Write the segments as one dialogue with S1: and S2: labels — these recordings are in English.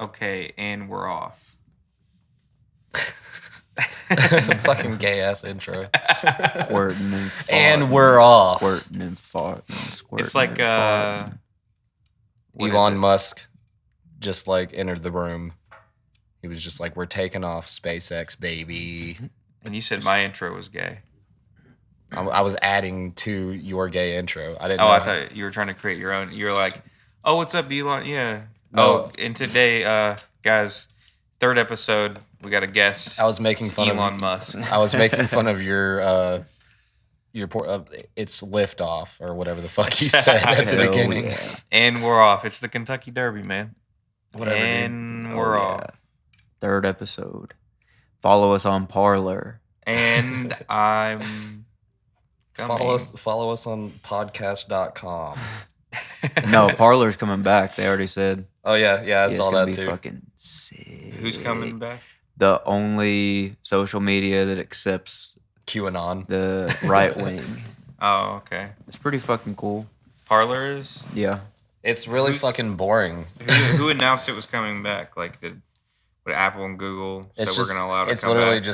S1: Okay, and we're off.
S2: Fucking gay ass intro.
S3: Squirting and farting.
S2: And we're off.
S3: Squirting and farting. Squirting
S1: It's like
S3: and farting.
S1: what
S2: Elon
S1: is it?
S2: Musk just like entered the room. He was just like, "We're taking off, SpaceX, baby."
S1: And you said my intro was gay.
S2: I was adding to your gay intro. I didn't.
S1: Oh,
S2: know.
S1: I thought you were trying to create your own. You were like, "Oh, what's up, Elon?" Yeah.
S2: No.
S1: Oh, and today, guys, third episode, we got a guest.
S2: I was making
S1: It's
S2: fun
S1: Elon
S2: of
S1: Musk.
S2: I was making fun of your it's liftoff or whatever the fuck you said at the
S3: Hell
S2: beginning.
S3: yeah.
S1: And we're off. It's the Kentucky Derby, man.
S2: Whatever, dude.
S1: And we're
S3: Oh,
S1: off.
S3: yeah. Third episode. Follow us on Parler.
S1: And I'm coming.
S2: Follow us on podcast.com.
S3: No, Parler's coming back. They already said.
S2: Oh yeah, I
S3: Yeah, it's
S2: saw
S3: gonna
S2: that
S3: be
S2: too.
S3: fucking sick.
S1: Who's coming back?
S3: The only social media that accepts
S2: QAnon.
S3: the right wing.
S1: Oh, okay.
S3: It's pretty fucking cool.
S1: Parlor is?
S3: Yeah.
S2: It's really
S1: Who's-
S2: fucking boring.
S1: Who announced it was coming back? Like, did Apple and Google said
S2: It's
S1: we're
S2: just
S1: going to allow it to
S2: it's
S1: come
S2: literally
S1: back?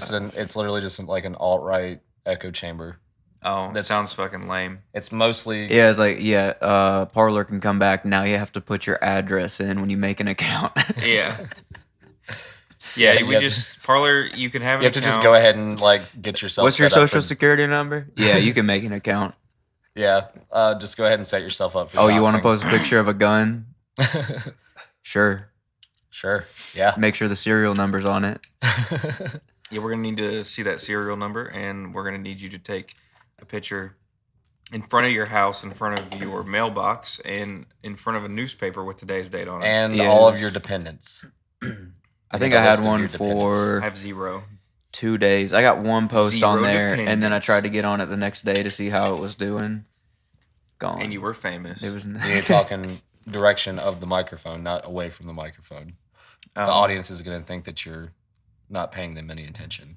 S2: just like an alt-right echo chamber.
S1: Oh, that
S2: that's-
S1: sounds fucking lame.
S2: It's mostly
S3: Yeah, it's like, Parler can come back. Now you have to put your address in when you make an account.
S1: Yeah.
S2: Yeah,
S1: Yeah,
S2: you
S1: we
S2: have to-
S1: just Parlor. You can have.
S2: you have to just go ahead and like get yourself.
S3: What's your
S2: set up
S3: social
S2: for-
S3: security number? Yeah, you can make an account.
S2: Yeah, just go ahead and set yourself up. For
S3: Oh, you want to
S2: doxing.
S3: post a picture of a gun? Sure.
S2: Sure. Yeah.
S3: Make sure the serial number's on it.
S1: Yeah, we're gonna need to see that serial number, and we're gonna need you to take a picture in front of your house, in front of your mailbox, and in front of a newspaper with today's date on it.
S2: And
S3: Yeah.
S2: all of your dependents.
S3: I think
S2: a
S3: I had
S2: list of
S3: one
S2: your
S3: for
S2: dependents.
S1: I have 0.
S3: 2 days. I got one post on
S1: Zero
S3: there, and then I
S1: dependents.
S3: tried to get on it the next day to see how it was doing. Gone.
S1: And you were famous.
S3: It was.
S2: You're talking direction of the microphone, not away from the microphone. The audience is going to think that you're not paying them any attention.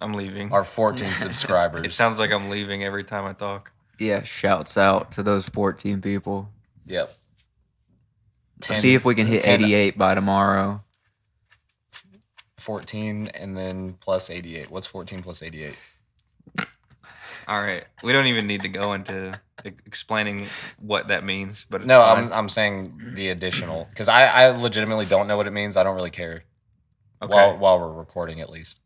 S1: I'm leaving.
S2: Our 14 subscribers.
S1: It sounds like I'm leaving every time I talk.
S3: Yeah, shouts out to those 14 people.
S2: Yep.
S3: See if we can hit
S2: 10
S3: 88 by tomorrow.
S2: 14 and then plus 88. What's 14 plus 88?
S1: All right, we don't even need to go into explaining what that means, but it's
S2: No,
S1: fine.
S2: I'm saying the additional because I legitimately don't know what it means. I don't really care.
S1: Okay.
S2: While we're recording, at least.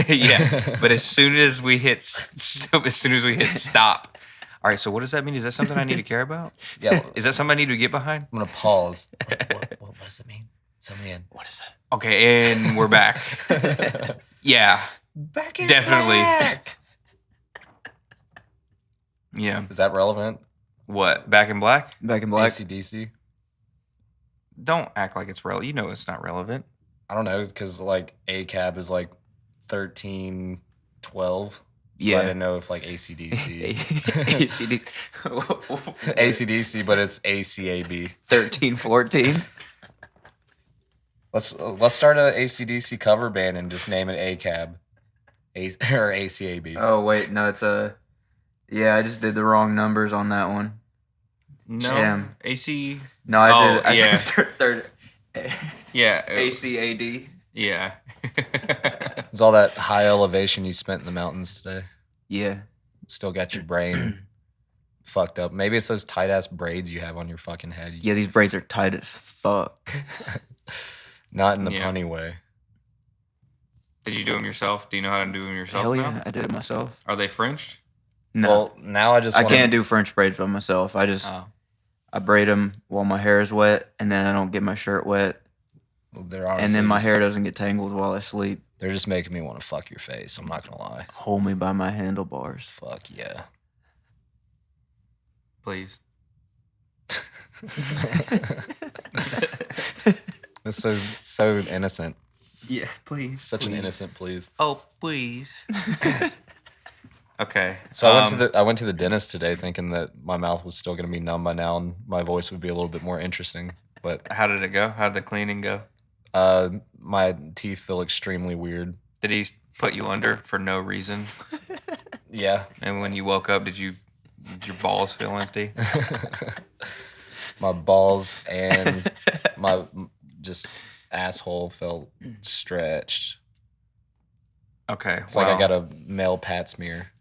S1: Yeah, but as soon as we hit stop. All right, so what does that mean? Is that something I need to care about?
S2: Yeah.
S1: Is that something I need to get behind?
S2: I'm gonna pause. What does it mean? Fill me in.
S3: What is that?
S1: Okay, and we're back. Yeah,
S2: Back in
S1: definitely.
S2: black.
S1: Yeah.
S2: Is that relevant?
S1: What? Back in black?
S3: Back in black.
S2: AC/DC?
S1: Don't act like it's relevant. You know it's not relevant.
S2: I don't know, because like ACAB is like 1312. So
S3: Yeah.
S2: I didn't know if like ACDC.
S3: ACD.
S2: ACDC, but it's ACAB.
S3: 13, 14.
S2: Let's start a ACDC cover band and just name it ACAB. Or ACAB.
S3: Oh, wait. No, it's a. Yeah, I just did the wrong numbers on that one.
S1: No.
S3: Damn.
S1: AC.
S3: No, I
S1: Oh,
S3: did. I
S1: yeah.
S3: did third.
S1: Yeah.
S3: ACAD.
S1: Yeah.
S2: It's all that high elevation you spent in the mountains today.
S3: Yeah.
S2: Still got your brain fucked up. Maybe it's those tight ass braids you have on your fucking head.
S3: Yeah, these braids are tight as fuck.
S2: Not in the
S1: Yeah.
S2: punny way.
S1: Did you do them yourself? Do you know how to do them yourself
S3: Hell
S1: now?
S3: yeah, I did it myself.
S1: Are they Frenched?
S3: No,
S2: Well, now I just
S3: I
S2: wanna-
S3: can't do French braids by myself. I just
S1: Oh.
S3: I braid them while my hair is wet, and then I don't get my shirt wet,
S2: They're
S3: and
S2: honestly,
S3: then my hair doesn't get tangled while I sleep.
S2: they're just making me want to fuck your face. I'm not gonna lie.
S3: Hold me by my handlebars.
S2: Fuck yeah.
S1: Please.
S2: This is so innocent.
S1: Yeah, please.
S2: Such an innocent please.
S1: Oh, please. Okay.
S2: So I went to the dentist today thinking that my mouth was still gonna be numb by now and my voice would be a little bit more interesting. But
S1: How did it go? How did the cleaning go?
S2: my teeth feel extremely weird.
S1: Did he put you under for no reason?
S2: Yeah.
S1: And when you woke up, did your balls feel empty?
S2: My balls and just asshole felt stretched.
S1: Okay.
S2: It's like I got a male pat smear.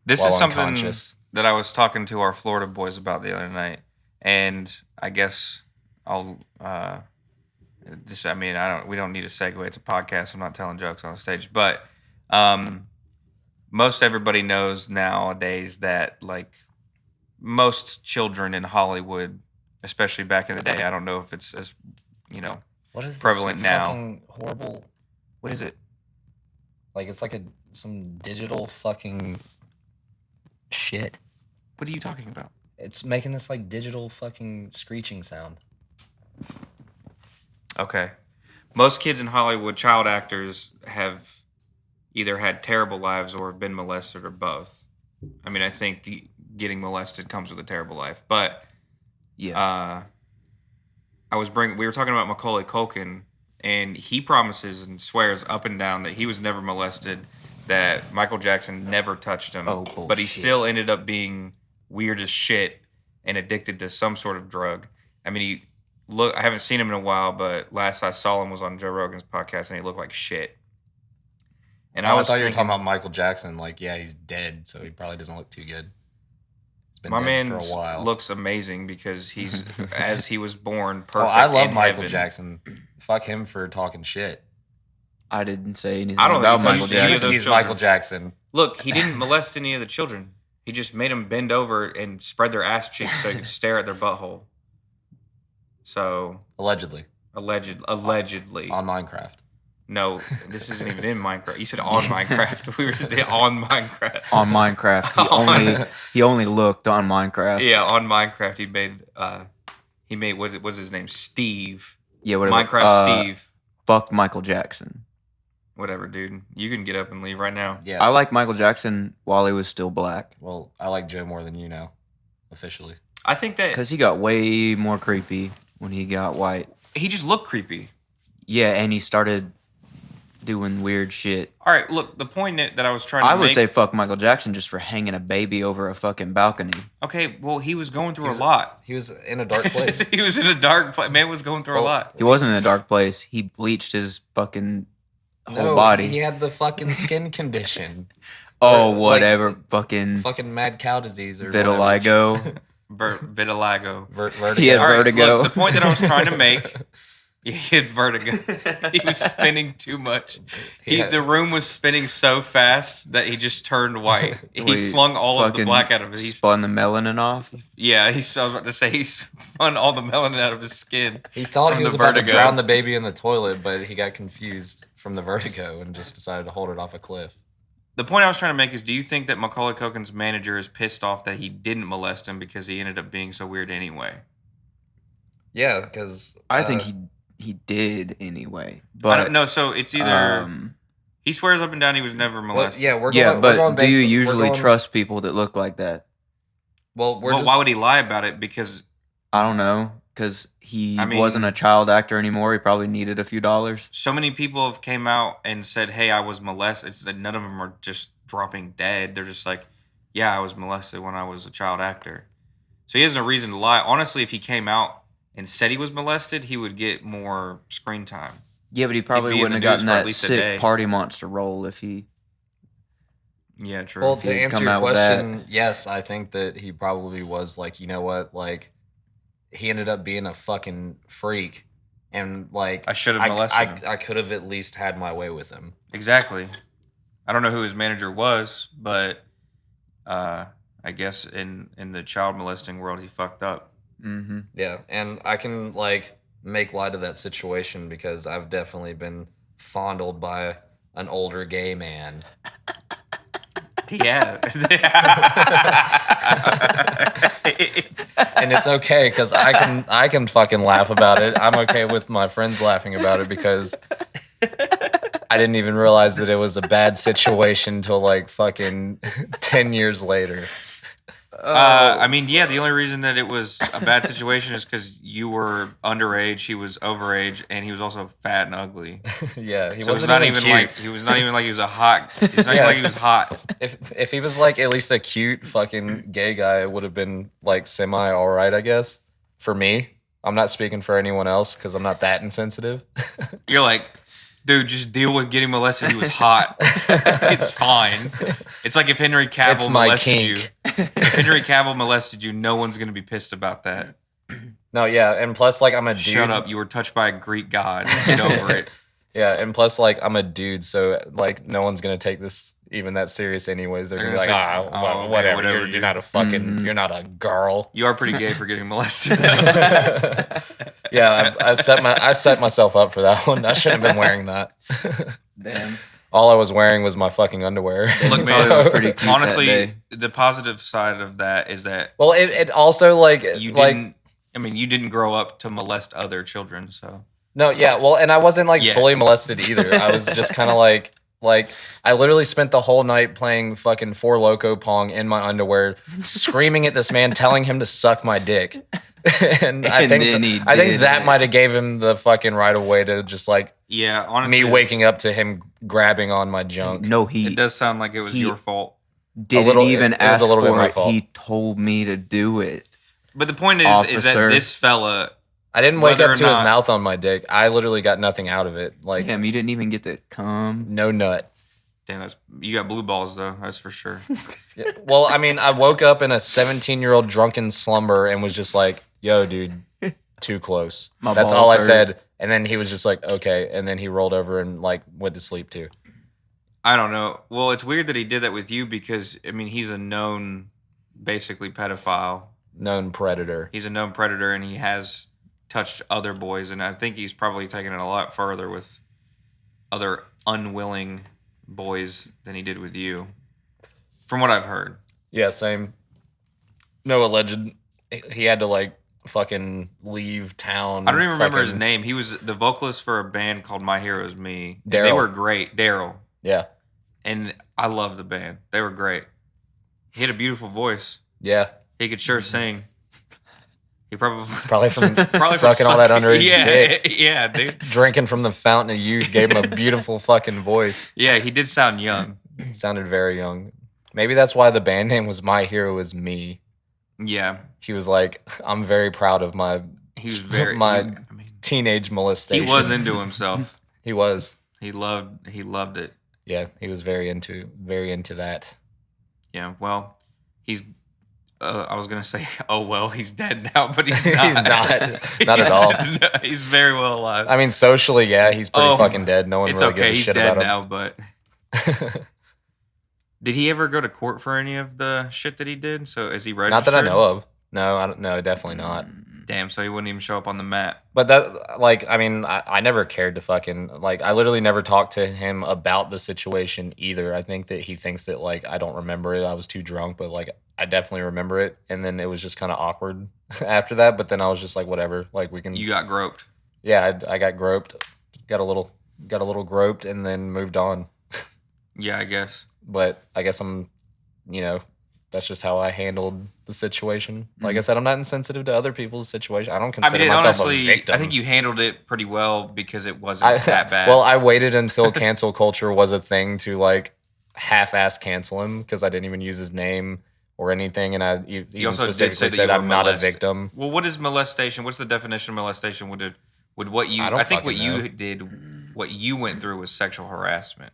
S1: This
S2: while
S1: is something
S2: unconscious.
S1: that I was talking to our Florida boys about the other night, and I guess I'll. We don't need a segue. It's a podcast. I'm not telling jokes on stage, but most everybody knows nowadays that like most children in Hollywood, especially back in the day, I don't know if it's as
S2: What is
S1: prevalent
S2: this
S1: now.
S2: fucking horrible?
S1: What is it?
S2: Like it's like some digital fucking shit.
S1: What are you talking about?
S2: It's making this like digital fucking screeching sound.
S1: Okay. Most kids in Hollywood, child actors, have either had terrible lives or have been molested or both. I mean, I think getting molested comes with a terrible life. But
S3: Yeah.
S1: we were talking about Macaulay Culkin, and he promises and swears up and down that he was never molested, that Michael Jackson never touched him.
S3: Oh,
S1: but he
S3: bullshit.
S1: still ended up being weird as shit and addicted to some sort of drug. I mean, I haven't seen him in a while, but last I saw him was on Joe Rogan's podcast, and he looked like shit. And
S2: I thought you were talking about Michael Jackson. Like, yeah, he's dead, so he probably doesn't look too good. He's been
S1: my
S2: dead
S1: man
S2: for a while.
S1: looks amazing because he's as he was born, perfect.
S2: Oh, I love
S1: in
S2: Michael
S1: heaven.
S2: Jackson. Fuck him for talking shit.
S3: I didn't say anything
S1: I don't
S3: about
S1: think
S3: Michael
S1: he touched any of
S3: Jackson.
S1: those
S2: He's
S1: children.
S2: Michael Jackson.
S1: Look, he didn't molest any of the children. He just made them bend over and spread their ass cheeks so he could stare at their butthole. So
S2: Allegedly.
S1: allegedly.
S2: On Minecraft.
S1: No, this isn't even in Minecraft. You said on Minecraft. We were on Minecraft.
S3: On Minecraft, he only looked on Minecraft.
S1: Yeah, on Minecraft he made what was his name? Steve.
S3: Yeah, whatever.
S1: Minecraft Steve.
S3: Fuck Michael Jackson.
S1: Whatever, dude. You can get up and leave right now.
S2: Yeah.
S3: I like Michael Jackson while he was still black
S2: Well, I like Joe more than you now, officially.
S1: I think that
S3: because he got way more creepy when he got white.
S1: he just looked creepy.
S3: Yeah, and he started doing weird shit.
S1: All right, look, the point that I was trying to
S3: I would
S1: make.
S3: say fuck Michael Jackson just for hanging a baby over a fucking balcony.
S1: Okay, well, he was going through a lot.
S2: He was in a dark place.
S1: He was in a dark place. Man was going through a lot.
S3: He wasn't in a dark place. He bleached his fucking whole
S2: No,
S3: body.
S2: He had the fucking skin condition.
S3: Oh,
S2: Like,
S3: whatever. fucking
S2: Fucking mad cow disease or whatever.
S3: vitiligo.
S1: Vitiligo.
S2: Vertigo.
S3: He had
S1: All right,
S3: vertigo.
S1: look, the point that I was trying to make, he had vertigo. He was spinning too much. The room was spinning so fast that he just turned white. He flung all of the
S3: fucking
S1: black out of it.
S3: Spun the melanin off.
S1: Yeah, I was about to say he spun all the melanin out of his skin.
S2: He thought
S1: from
S2: he was
S1: the
S2: about
S1: vertigo.
S2: to drown the baby in the toilet, but he got confused from the vertigo and just decided to hold it off a cliff.
S1: The point I was trying to make is, do you think that Macaulay Culkin's manager is pissed off that he didn't molest him because he ended up being so weird anyway?
S2: Yeah, because
S3: I think he did anyway.
S1: I
S3: But
S1: don't know. So it's either he swears up and down he was never molested.
S2: yeah, we're
S3: yeah,
S2: going.
S3: but
S2: we're going
S3: do
S2: based,
S3: you
S2: we're
S3: usually
S2: going-
S3: trust people that look like that?
S2: Well,
S1: Why would he lie about it? Because
S3: I don't know, because he
S1: I mean-
S3: wasn't a child actor anymore. He probably needed a few dollars.
S1: so many people have came out and said, "Hey, I was molested." It's that none of them are just dropping dead. They're just like, "Yeah, I was molested when I was a child actor." So he has no reason to lie. Honestly, if he came out and said he was molested, he would get more screen time.
S3: Yeah, but he probably
S1: be in
S3: wouldn't
S1: the
S3: have
S1: news
S3: gotten
S1: for at
S3: that
S1: least a day.
S3: sick party monster role if he.
S1: Yeah, true.
S2: Well,
S3: If
S2: to
S3: he'd
S2: answer
S3: come
S2: your
S3: out with
S2: question, yes, I think that he probably was like, you know what, like, he ended up being a fucking freak, and like,
S1: I should have molested him.
S2: I could have at least had my way with him.
S1: Exactly. I don't know who his manager was, but I guess in the child molesting world, he fucked up.
S3: Mm-hmm.
S2: Yeah, and I can like make light of that situation because I've definitely been fondled by an older gay man.
S1: Yeah.
S2: And it's okay because I can fucking laugh about it. I'm okay with my friends laughing about it because I didn't even realize that it was a bad situation until like fucking 10 years later.
S1: I mean, yeah, the only reason that it was a bad situation is because you were underage, he was overage, and he was also fat and ugly.
S2: Yeah, he
S1: So
S2: wasn't
S1: not
S2: even cute.
S1: like he was not even like he was a hot. It's not even like he was hot.
S2: If he was like at least a cute fucking gay guy, it would have been like semi all right, I guess, for me. I'm not speaking for anyone else because I'm not that insensitive.
S1: You're like, dude, just deal with getting molested. He was hot. It's fine. It's like if Henry Cavill
S2: It's my
S1: molested
S2: kink.
S1: you. If Henry Cavill molested you, no one's gonna be pissed about that.
S2: No, yeah, and plus, like, I'm a dude.
S1: Shut up. You were touched by a Greek god. Get over it.
S2: Yeah, and plus, like, I'm a dude, so like, no one's gonna take this even that serious, anyways. They're gonna be like,
S1: gonna say,
S2: okay,
S1: whatever,
S2: whatever. You're not a fucking, you're not a girl.
S1: You are pretty gay for getting molested.
S2: Yeah, I set myself up for that one. I shouldn't have been wearing that.
S3: Damn.
S2: All I was wearing was my fucking underwear.
S1: Look,
S3: So
S1: man,
S3: pretty cute that
S1: honestly,
S3: day.
S1: the positive side of that is that
S2: Well, it also like
S1: you
S2: like
S1: didn't. I mean, you didn't grow up to molest other children, so
S2: no, yeah, well, and I wasn't like
S1: Yeah.
S2: fully molested either. I was just kind of like I literally spent the whole night playing fucking Four Loko Pong in my underwear, screaming at this man, telling him to suck my dick. And I
S3: And
S2: think
S3: then he
S2: I think
S3: did
S2: that
S3: it.
S2: might have gave him the fucking right of way to just like
S1: yeah. Honestly,
S2: me waking up to him grabbing on my junk.
S3: No,
S1: It
S3: he
S1: does sound like it was
S3: he-
S1: your fault.
S3: didn't
S2: little-
S3: even
S2: it was
S3: ask
S2: a little bit
S3: for
S2: my
S3: it.
S2: fault.
S3: He told me to do it.
S1: But the point is that
S3: Officer.
S1: this fella,
S2: I didn't wake
S1: Whether
S2: up
S1: or
S2: to his
S1: not-
S2: mouth on my dick. I literally got nothing out of it. Like
S3: Damn, you didn't even get to come.
S2: no nut.
S1: damn, that's you got blue balls though. That's for sure.
S2: Well, I mean, I woke up in a 17-year-old drunken slumber and was just like, "Yo, dude, too close."
S3: My
S2: That's
S3: balls
S2: all I
S3: hurt.
S2: said. And then he was just like, "Okay," and then he rolled over and like went to sleep too.
S1: I don't know. Well, it's weird that he did that with you because I mean he's a known, basically pedophile.
S2: Known predator.
S1: He's a known predator and he has touched other boys, and I think he's probably taken it a lot further with other unwilling boys than he did with you, from what I've heard.
S2: Yeah, same. No alleged. He had to like fucking leave town.
S1: I don't even remember his
S2: fucking-
S1: name. He was the vocalist for a band called My Hero's Me. And they
S2: Daryl.
S1: were great, Daryl,
S2: Yeah,
S1: and I love the band. They were great. He had a beautiful voice.
S2: yeah.
S1: He could sure sing. He probably
S2: Probably from
S1: probably from
S2: sucking all that underage
S1: yeah,
S2: dick.
S1: Yeah, dude.
S2: Drinking from the fountain of youth gave him a beautiful fucking voice.
S1: Yeah, he did sound young.
S2: He sounded very young. Maybe that's why the band name was My Hero Is Me.
S1: Yeah,
S2: He was like, I'm very proud of my
S1: he was very.
S2: My-
S1: I mean,
S2: teenage
S1: he
S2: molestation.
S1: was into himself.
S2: He was.
S1: He loved it.
S2: Yeah, he was very into that.
S1: Yeah. Well, he's. I was gonna say, oh well, he's dead now, but he's not.
S2: He's not at all.
S1: No, he's very well alive.
S2: I mean, socially, yeah, he's pretty
S1: Oh,
S2: fucking dead. No one
S1: it's
S2: really
S1: okay.
S2: gives a
S1: He's
S2: shit
S1: dead
S2: about
S1: now, but
S2: him.
S1: did he ever go to court for any of the shit that he did? So is he registered?
S2: Not that I know of. No, I don't. No, definitely not.
S1: Damn. So he wouldn't even show up on the map.
S2: But that, like, I mean, I never cared to fucking, like, I literally never talked to him about the situation either. I think that he thinks that, like, I don't remember it. I was too drunk, but, like, I definitely remember it. And then it was just kind of awkward after that. But then I was just like, whatever. Like, we can,
S1: You got groped.
S2: yeah, I got groped, got a little groped, and then moved on.
S1: Yeah, I guess.
S2: But I guess I'm, that's just how I handled the situation. Like I said, I'm not insensitive to other people's situation. I don't
S1: I
S2: consider
S1: mean,
S2: myself
S1: honestly,
S2: a victim.
S1: I think you handled it pretty well because it wasn't that bad.
S2: Well, I waited until cancel culture was a thing to like half-ass cancel him because I didn't even use his name or anything, and I
S1: you
S2: even
S1: also did
S2: specifically
S1: say that
S2: said
S1: you were
S2: I'm not a
S1: molested.
S2: victim.
S1: Well, what is molestation? What's the definition of molestation? Would what you?
S2: I don't
S1: I think what
S2: fucking
S1: you
S2: know.
S1: did, what you went through was sexual harassment.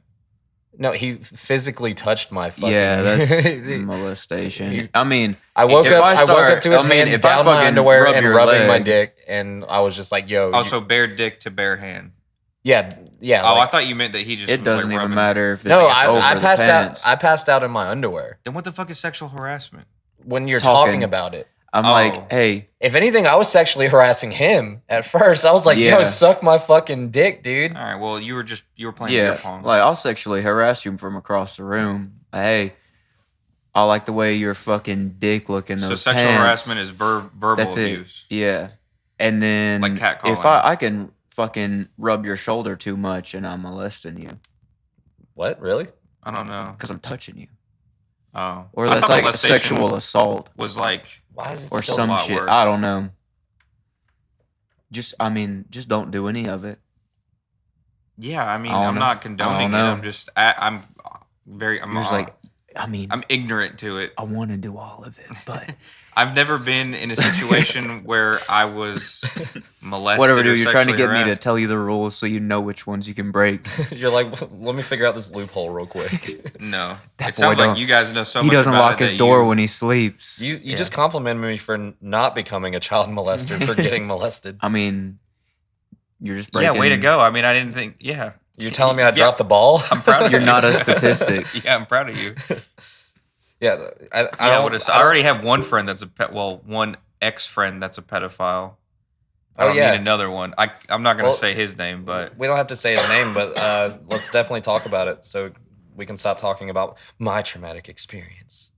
S2: No, he physically touched my fucking.
S3: Yeah, that's molestation. I mean,
S2: I woke
S3: if
S2: up.
S3: I
S2: I woke
S3: start-
S2: up to his
S3: I mean,
S2: hand
S3: if I
S2: down my
S3: fucking
S2: underwear
S3: rub
S2: and
S3: your
S2: rubbing my
S3: leg-
S2: dick, and I was just like, "Yo,
S1: Also, bare dick to bare hand.
S2: yeah."
S1: Oh,
S2: like-
S1: I thought you meant that he just.
S3: it
S1: was,
S3: doesn't
S1: like,
S3: even
S1: rubbing-
S3: matter if it's
S2: no,
S3: over
S2: I
S3: the
S2: passed
S3: pants.
S2: out. I passed out in my underwear
S1: Then what the fuck is sexual harassment?
S2: when you're
S3: Talking.
S2: talking about it.
S3: I'm
S1: Oh.
S3: like, hey,
S2: If anything, I was sexually harassing him at first. I was like,
S3: Yeah.
S2: "Yo, suck my fucking dick, dude."
S1: All right. Well, you were playing beer
S3: yeah,
S1: pong.
S3: like I'll sexually harass you from across the room. Hey, I like the way your fucking dick look in those
S1: so sexual
S3: pants.
S1: harassment is verbal
S3: That's
S1: abuse.
S3: it. Yeah, and then
S1: Like catcalling.
S3: if I can fucking rub your shoulder too much and I'm molesting you
S2: What? Really?
S1: I don't know.
S3: because I'm touching you,
S1: Oh,
S3: or
S1: I
S3: that's
S1: thought
S3: like
S1: molestation
S3: sexual assault
S1: was like.
S2: Why is it
S3: or
S2: still
S3: some
S1: lot
S3: shit.
S1: worse.
S3: I don't know. Just don't do any of it.
S1: Yeah, I mean,
S3: I don't
S1: I'm
S3: know.
S1: not
S3: I
S1: condoning
S3: don't
S1: it.
S3: know.
S1: I'm just. I'm very. I'm
S3: You're just like, I mean,
S1: I'm ignorant to it.
S3: I want to do all of it, but
S1: I've never been in a situation where I was molested.
S3: whatever,
S1: or
S3: dude. You're trying to
S1: sexually
S3: get me to
S1: harassed.
S3: tell you the rules so you know which ones you can break.
S2: You're like, let me figure out this loophole real quick.
S1: No,
S3: That
S1: it sounds
S3: boy
S1: like
S3: don't-
S1: you guys know so
S3: He
S1: much.
S3: doesn't
S1: about
S3: lock
S1: it
S3: his
S1: that
S3: door
S1: you-
S3: when he sleeps.
S2: You
S1: Yeah.
S2: just complimented me for not becoming a child molester for getting molested.
S3: I mean, you're just breaking.
S1: Yeah, way to go. I mean, I didn't think. Yeah,
S2: You're telling me I
S1: Yeah.
S2: dropped the ball?
S1: I'm proud of
S3: You're
S1: you.
S3: not a statistic.
S1: Yeah, I'm proud of you.
S2: Yeah, I
S1: Yeah,
S2: don't.
S1: I already have one friend that's a pet. Well, one ex-friend that's a pedophile. I
S2: Oh,
S1: don't
S2: yeah.
S1: need another one. I'm not gonna
S2: Well,
S1: say his name, but
S2: We don't have to say his name, but let's definitely talk about it so we can stop talking about my traumatic experience.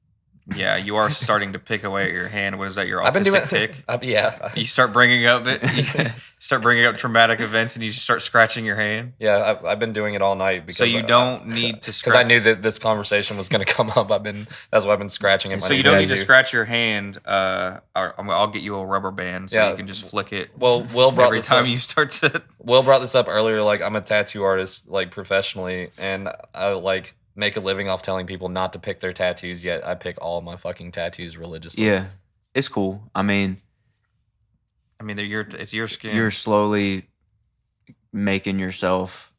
S1: yeah, you are starting to pick away at your hand. What is that? Your
S2: I've been doing
S1: autistic tick?
S2: yeah,
S1: You start bringing up traumatic events, and you just start scratching your hand.
S2: yeah. I've been doing it all night
S1: So
S2: because
S1: you don't need to
S2: because
S1: scratch.
S2: I knew that this conversation was going to come up. That's why I've been scratching it.
S1: So you don't need to scratch your hand. I'll get you a rubber band so
S2: Yeah.
S1: you can just flick it.
S2: Well, Will brought
S1: every
S2: this
S1: time
S2: up.
S1: you start to.
S2: Will brought this up earlier. Like, I'm a tattoo artist, like professionally, and I like make a living off telling people not to pick their tattoos. Yet I pick all my fucking tattoos religiously.
S3: Yeah, it's cool. I mean,
S1: I mean, it's your skin.
S3: you're slowly making yourself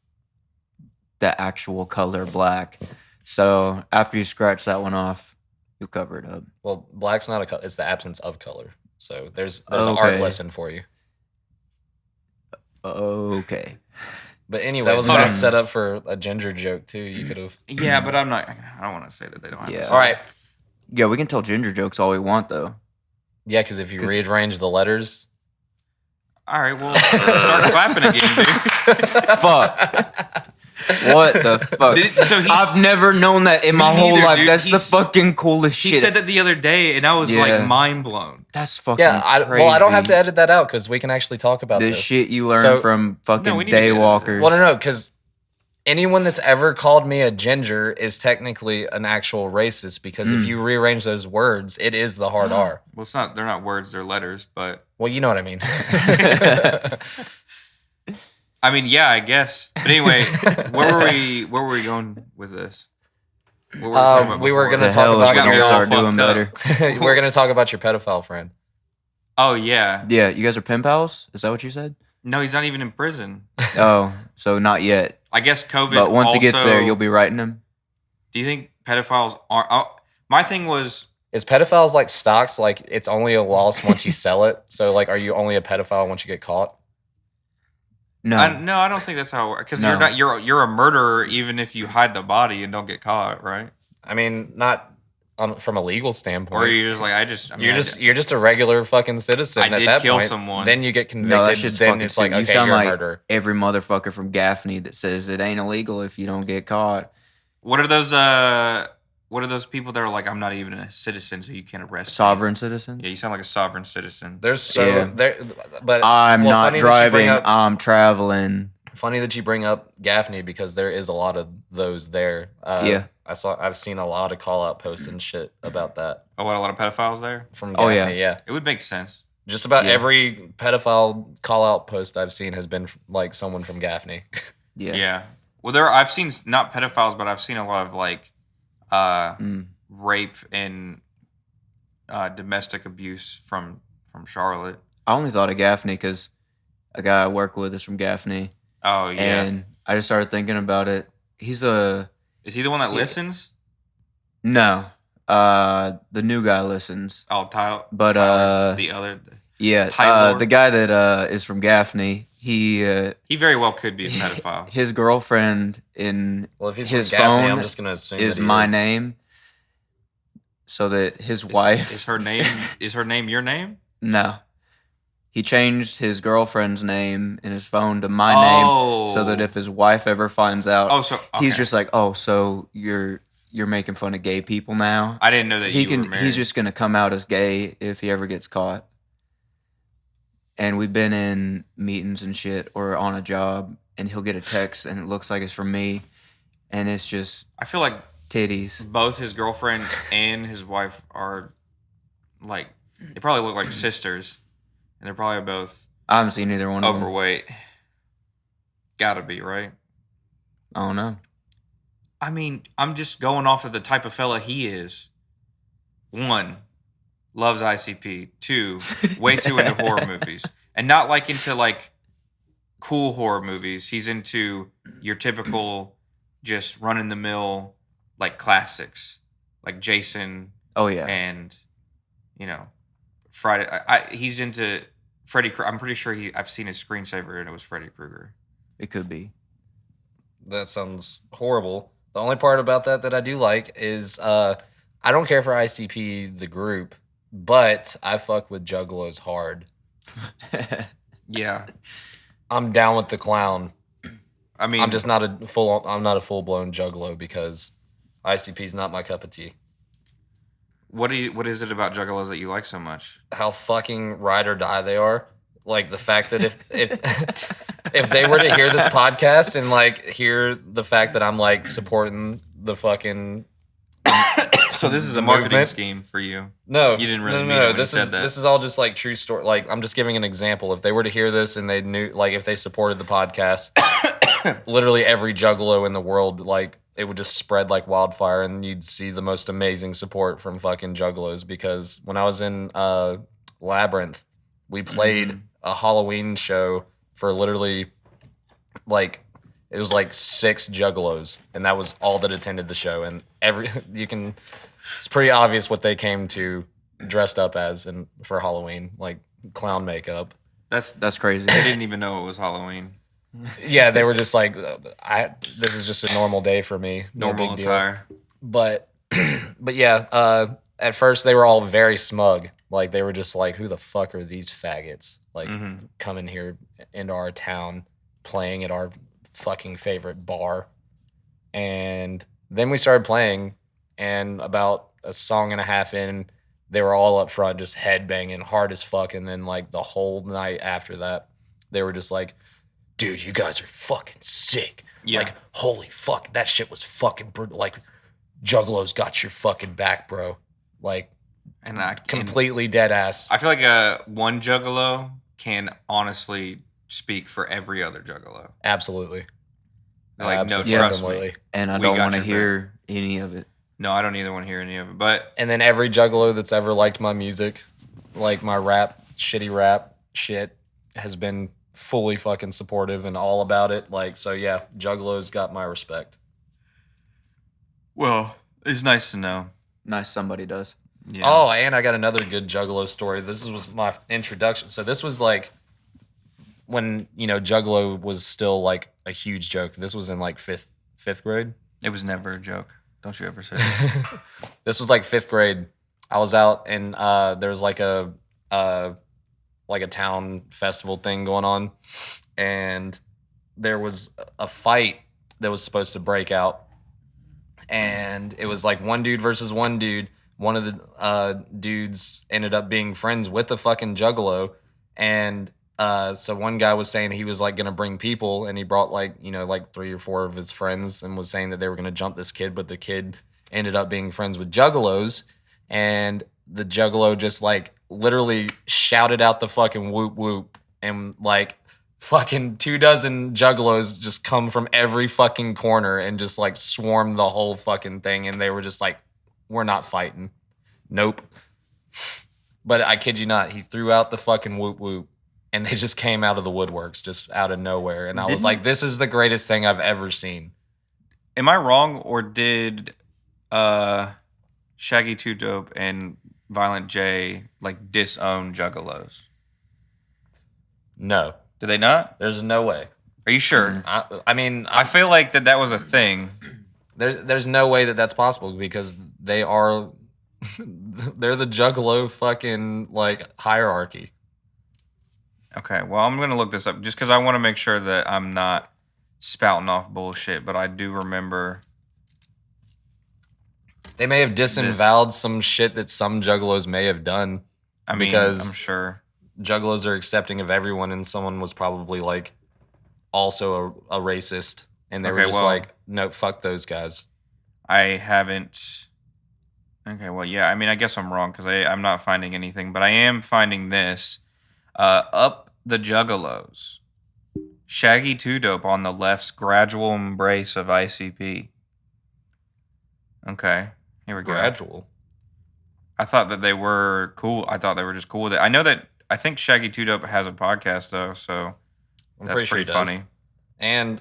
S3: the actual color black. So after you scratch that one off, you'll cover it up.
S2: Well, black's not a color; it's the absence of color. So there's an art
S3: Okay.
S2: lesson for you.
S3: Okay.
S2: But anyway, that was a
S1: hold
S2: bad
S1: on.
S2: setup for a ginger joke too. You could have.
S1: Yeah, but I'm not. I don't want to say that they don't have.
S3: Yeah.
S1: to say
S2: All right.
S3: Yeah, we can tell ginger jokes all we want, though.
S2: Yeah, because if you
S3: 'Cause-
S2: rearrange the letters.
S1: All right, well, start clapping again, dude.
S3: Fuck. What the fuck?
S1: So
S3: I've never known that in my
S1: Me
S3: whole
S1: neither,
S3: life.
S1: dude.
S3: That's the
S1: He's-
S3: fucking coolest
S1: He
S3: shit.
S1: said that the other day, and I was
S3: Yeah.
S1: like mind blown.
S3: That's fucking
S2: Yeah, I don't have to
S3: crazy.
S2: edit that out because we can actually talk about
S3: This
S2: this.
S3: shit you learn
S2: So-
S3: from fucking
S1: No, we need to get into
S3: daywalkers.
S2: Well, no, because anyone that's ever called me a ginger is technically an actual racist because if you rearrange those words, it is the hard R.
S1: Well, it's not. They're not words. They're letters. But
S2: Well, you know what I mean.
S1: I mean, yeah, I guess. But anyway, where were we? Where were we going with this? What were we talking about
S2: we were
S1: before?
S2: gonna
S3: To
S2: talk
S3: hell
S2: about
S3: if we
S1: got me
S3: don't
S1: all
S3: start doing
S1: fucked
S3: better.
S2: we're gonna talk about your pedophile friend.
S1: Oh yeah.
S3: Yeah, you guys are pen pals? Is that what you said?
S1: No, he's not even in prison.
S3: Oh, so not yet.
S1: I guess COVID.
S3: But once he gets
S1: also-
S3: there, you'll be writing him.
S1: Do you think pedophiles are? My thing was.
S2: Is pedophiles like stocks? Like it's only a loss once you sell it. So like, are you only a pedophile once you get caught?
S3: No.
S1: No, I don't think that's how it works. Because
S3: No.
S1: you're not. You're a murderer even if you hide the body and don't get caught, right?
S2: I mean, not from a legal standpoint.
S1: Or you're just like I just. I mean,
S2: You're just a regular fucking citizen.
S1: I
S2: at
S1: did
S2: that
S1: kill
S2: point,
S1: someone.
S2: Then you get
S3: No,
S2: convicted.
S3: that shit's
S2: then
S3: fucking
S2: it's like,
S3: stupid.
S2: okay,
S3: You sound
S2: you're a
S3: like
S2: murderer.
S3: every motherfucker from Gaffney that says it ain't illegal if you don't get caught.
S1: What are those? What are those people that are like I'm not even a citizen, so you can't arrest me?
S3: Sovereign citizens?
S1: Yeah, you sound like a sovereign citizen.
S2: There's so
S3: Yeah.
S2: there, but
S3: I'm
S2: well,
S3: not
S2: funny that you bring
S3: driving,
S2: up-
S3: I'm traveling.
S2: Funny that you bring up Gaffney because there is a lot of those there.
S3: Yeah.
S2: I've seen a lot of call out posts and shit about that
S1: Oh, what a lot of pedophiles there.
S2: from
S3: Oh,
S2: Gaffney.
S3: yeah.
S2: Yeah,
S1: It would make sense.
S2: just about
S3: Yeah.
S2: every pedophile call out post I've seen has been like someone from Gaffney.
S3: Yeah.
S1: Yeah. Well, I've seen not pedophiles, but I've seen a lot of like rape and domestic abuse from Charlotte.
S3: I only thought of Gaffney because a guy I work with is from Gaffney.
S1: Oh yeah.
S3: And I just started thinking about it. He's a.
S1: Is he the one that listens?
S3: No. The new guy listens.
S1: Oh, Tyler.
S3: But,
S1: Tyler, the other.
S3: Yeah.
S1: Tyler?
S3: The guy that is from Gaffney, he.
S1: He very well could be a pedophile.
S3: His girlfriend in
S2: Well, if he's
S3: his
S2: from Gaffney,
S3: phone
S2: I'm just gonna assume
S3: is
S2: that he
S3: my
S2: is.
S3: name. So that his wife.
S1: Is her name? Is her name your name?
S3: No. He changed his girlfriend's name in his phone to my
S1: Oh.
S3: name so that if his wife ever finds out,
S1: Oh, so
S3: he's
S1: okay.
S3: just like, "Oh, so you're making fun of gay people now?"
S1: I didn't know that
S3: He
S1: you were
S3: can
S1: married.
S3: he's just going to come out as gay if he ever gets caught. And we've been in meetings and shit or on a job and he'll get a text and it looks like it's from me and it's just
S1: I feel like
S3: titties.
S1: both his girlfriend and his wife are like they probably look like sisters, and they're probably both
S3: I haven't seen either one of them.
S1: overweight. Gotta be right.
S3: I don't know.
S1: I mean, I'm just going off of the type of fella he is. 1, loves ICP. 2, way too into horror movies. And not like into like cool horror movies. He's into your typical just run in the mill like classics. Like Jason
S3: Oh yeah.
S1: and Friday. He's into Freddy Krueger. I'm pretty sure I've seen his screensaver and it was Freddy Krueger.
S3: It could be.
S2: That sounds horrible. The only part about that I do like is I don't care for ICP the group, but I fuck with Juggalos hard.
S1: Yeah.
S2: I'm down with the clown.
S1: I mean,
S2: I'm not a full blown Juggalo because ICP's not my cup of tea.
S1: what is it about Juggalos that you like so much?
S2: How fucking ride or die they are. Like the fact that if if they were to hear this podcast and like hear the fact that I'm like supporting the fucking
S1: So this is a marketing
S2: movement?
S1: scheme for you.
S2: No,
S1: You didn't really
S2: no,
S1: mean
S2: no.
S1: it when
S2: This
S1: you
S2: is
S1: said that.
S2: this is all just like true story. Like I'm just giving an example. If they were to hear this and they knew, like, if they supported the podcast, literally every Juggalo in the world, like, it would just spread like wildfire, and you'd see the most amazing support from fucking Juggalos. Because when I was in Labyrinth, we played a Halloween show for literally like it was like 6 Juggalos, and that was all that attended the show. And it's pretty obvious what they came to dressed up as and for Halloween, like clown makeup.
S3: That's crazy.
S1: They didn't even know it was Halloween.
S2: Yeah, they were just like, this is just a normal day for me. No
S1: Normal
S2: big deal.
S1: attire.
S2: But yeah, at first they were all very smug. Like they were just like, who the fuck are these faggots? Like coming here into our town, playing at our fucking favorite bar. And then we started playing, and about a song and a half in, they were all up front just headbanging hard as fuck. And then like the whole night after that, they were just like, dude, you guys are fucking sick.
S1: Yeah.
S2: Like, holy fuck, that shit was fucking brutal. Like, Juggalos got your fucking back, bro. Like,
S1: And
S2: completely dead ass.
S1: I feel like one Juggalo can honestly speak for every other Juggalo.
S2: Absolutely.
S1: Like, no,
S2: Absolutely.
S1: trust me.
S3: And I
S1: We
S3: don't
S1: got
S3: want to
S1: your
S3: hear any of it.
S1: No, I don't either want to hear any of it. But
S2: And then every Juggalo that's ever liked my music, like my shitty rap shit, has been fully fucking supportive and all about it. Like, so yeah, Juggalos got my respect.
S1: well, it's nice to know.
S3: Nice somebody does.
S1: Yeah.
S2: Oh, and I got another good Juggalo story. This was my introduction. So this was like when, Juggalo was still like a huge joke. This was in like fifth grade.
S1: It was never a joke. Don't you ever say that.
S2: This was like 5th grade. I was out and there was like a town festival thing going on, and there was a fight that was supposed to break out, and it was like one dude versus one dude. One of the dudes ended up being friends with the fucking Juggalo, and so one guy was saying he was like gonna bring people, and he brought like 3 or 4 of his friends, and was saying that they were gonna jump this kid, but the kid ended up being friends with Juggalos, and the Juggalo just like literally shouted out the fucking whoop whoop, and like fucking 24 Juggalos just come from every fucking corner and just like swarm the whole fucking thing, and they were just like, we're not fighting. Nope. But I kid you not, he threw out the fucking whoop whoop, and they just came out of the woodworks, just out of nowhere. And I was like, this is the greatest thing I've ever seen.
S1: Am I wrong, or did Shaggy 2 Dope and Violent J like disown Juggalos?
S2: No,
S1: Did they not?
S2: there's no way.
S1: Are you sure?
S2: I mean,
S1: I feel like that was a thing.
S2: there's no way that that's possible, because they are they're the Juggalo fucking like hierarchy.
S1: Okay, well, I'm gonna look this up just because I want to make sure that I'm not spouting off bullshit. But I do remember.
S2: They may have disavowed some shit that some Juggalos may have done.
S1: I mean,
S2: because
S1: I'm sure.
S2: Juggalos are accepting of everyone, and someone was probably like also a racist, and they were
S1: Okay,
S2: just
S1: well-
S2: like, no, fuck those guys.
S1: I haven't. Okay, well, yeah. I mean, I guess I'm wrong because I'm not finding anything, but I am finding this. Up the Juggalos. Shaggy 2 Dope on the left's gradual embrace of ICP. Okay. Here we go.
S2: Gradual.
S1: I thought that they were cool. I thought they were just cool with it. I think Shaggy 2 Dope has a podcast though, so
S2: I'm
S1: that's
S2: pretty sure he
S1: pretty
S2: does.
S1: funny.
S2: And